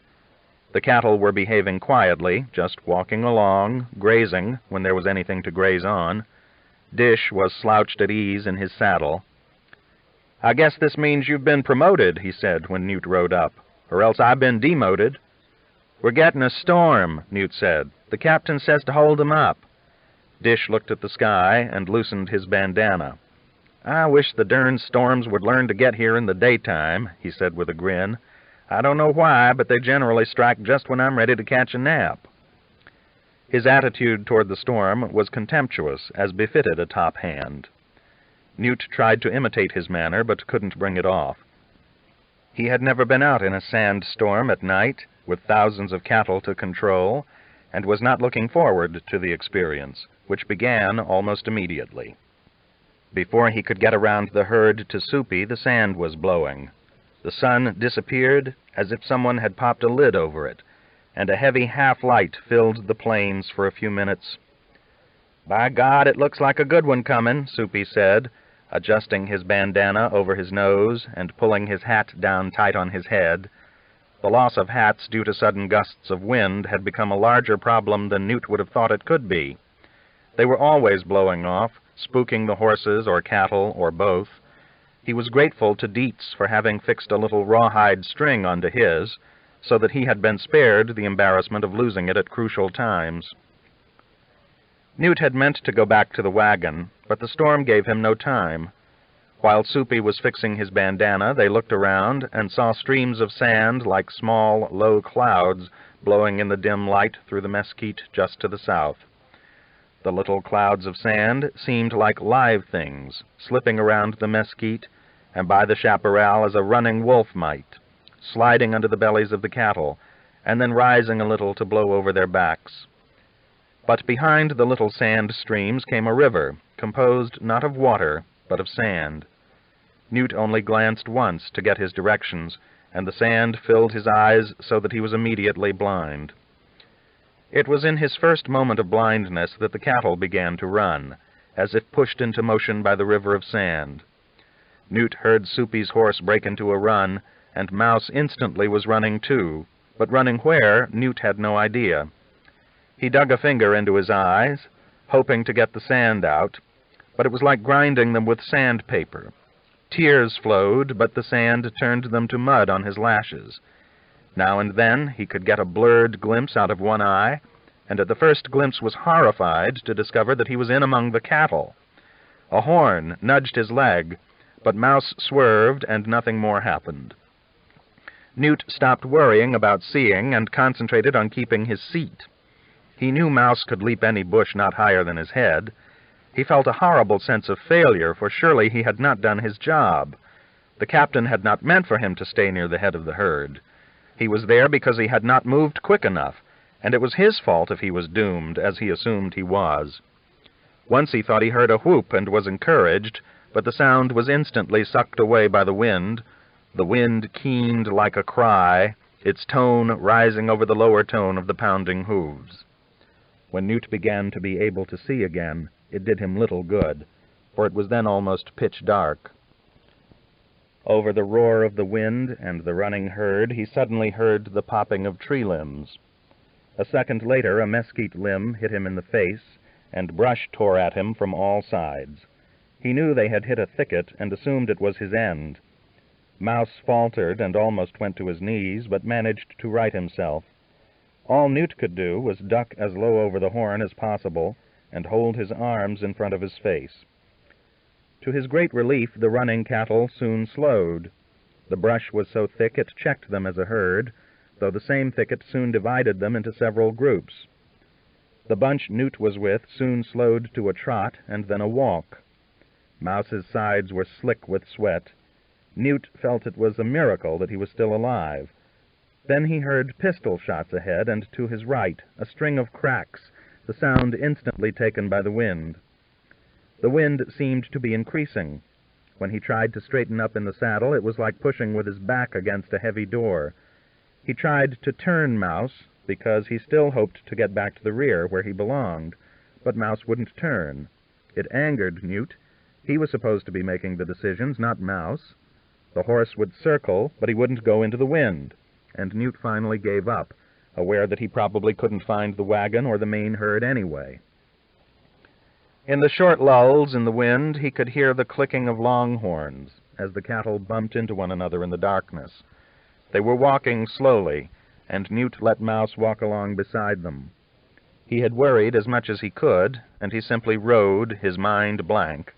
The cattle were behaving quietly, just walking along, grazing when there was anything to graze on. Dish was slouched at ease in his saddle. "I guess this means you've been promoted," he said when Newt rode up, "or else I've been demoted." "We're getting a storm," Newt said. "The captain says to hold 'em up." Dish looked at the sky and loosened his bandana. "I wish the darn storms would learn to get here in the daytime," he said with a grin. "I don't know why, but they generally strike just when I'm ready to catch a nap." His attitude toward the storm was contemptuous, as befitted a top hand. Newt tried to imitate his manner, but couldn't bring it off. He had never been out in a sandstorm at night, with thousands of cattle to control, and was not looking forward to the experience, which began almost immediately. Before he could get around the herd to Soupy, the sand was blowing. The sun disappeared as if someone had popped a lid over it, and a heavy half-light filled the plains for a few minutes. "By God, it looks like a good one coming," Soupy said, adjusting his bandana over his nose and pulling his hat down tight on his head. The loss of hats due to sudden gusts of wind had become a larger problem than Newt would have thought it could be. They were always blowing off, spooking the horses or cattle or both. He was grateful to Dietz for having fixed a little rawhide string onto his, so that he had been spared the embarrassment of losing it at crucial times. Newt had meant to go back to the wagon, but the storm gave him no time. While Soupy was fixing his bandana, they looked around and saw streams of sand like small, low clouds blowing in the dim light through the mesquite just to the south. The little clouds of sand seemed like live things, slipping around the mesquite and by the chaparral as a running wolf might, sliding under the bellies of the cattle, and then rising a little to blow over their backs. But behind the little sand streams came a river, composed not of water, but of sand. Newt only glanced once to get his directions, and the sand filled his eyes so that he was immediately blind. It was in his first moment of blindness that the cattle began to run, as if pushed into motion by the river of sand. Newt heard Soupy's horse break into a run, and Mouse instantly was running too, but running where, Newt had no idea. He dug a finger into his eyes, hoping to get the sand out, but it was like grinding them with sandpaper. Tears flowed, but the sand turned them to mud on his lashes. Now and then he could get a blurred glimpse out of one eye, and at the first glimpse was horrified to discover that he was in among the cattle. A horn nudged his leg, but Mouse swerved, and nothing more happened. Newt stopped worrying about seeing and concentrated on keeping his seat. He knew Mouse could leap any bush not higher than his head. He felt a horrible sense of failure, for surely he had not done his job. The captain had not meant for him to stay near the head of the herd. He was there because he had not moved quick enough, and it was his fault if he was doomed, as he assumed he was. Once he thought he heard a whoop and was encouraged, but the sound was instantly sucked away by the wind. The wind keened like a cry, its tone rising over the lower tone of the pounding hooves. When Newt began to be able to see again, it did him little good, for it was then almost pitch dark. Over the roar of the wind and the running herd, he suddenly heard the popping of tree limbs. A second later, a mesquite limb hit him in the face, and brush tore at him from all sides. He knew they had hit a thicket, and assumed it was his end. Mouse faltered and almost went to his knees, but managed to right himself. All Newt could do was duck as low over the horn as possible, and hold his arms in front of his face. To his great relief, the running cattle soon slowed. The brush was so thick it checked them as a herd, though the same thicket soon divided them into several groups. The bunch Newt was with soon slowed to a trot and then a walk. Mouse's sides were slick with sweat. Newt felt it was a miracle that he was still alive. Then he heard pistol shots ahead, and to his right, a string of cracks, the sound instantly taken by the wind. The wind seemed to be increasing. When he tried to straighten up in the saddle, it was like pushing with his back against a heavy door. He tried to turn Mouse, because he still hoped to get back to the rear where he belonged, but Mouse wouldn't turn. It angered Newt. He was supposed to be making the decisions, not Mouse. The horse would circle, but he wouldn't go into the wind, and Newt finally gave up, aware that he probably couldn't find the wagon or the main herd anyway. In the short lulls in the wind, he could hear the clicking of longhorns as the cattle bumped into one another in the darkness. They were walking slowly, and Newt let Mouse walk along beside them. He had worried as much as he could, and he simply rode, his mind blank.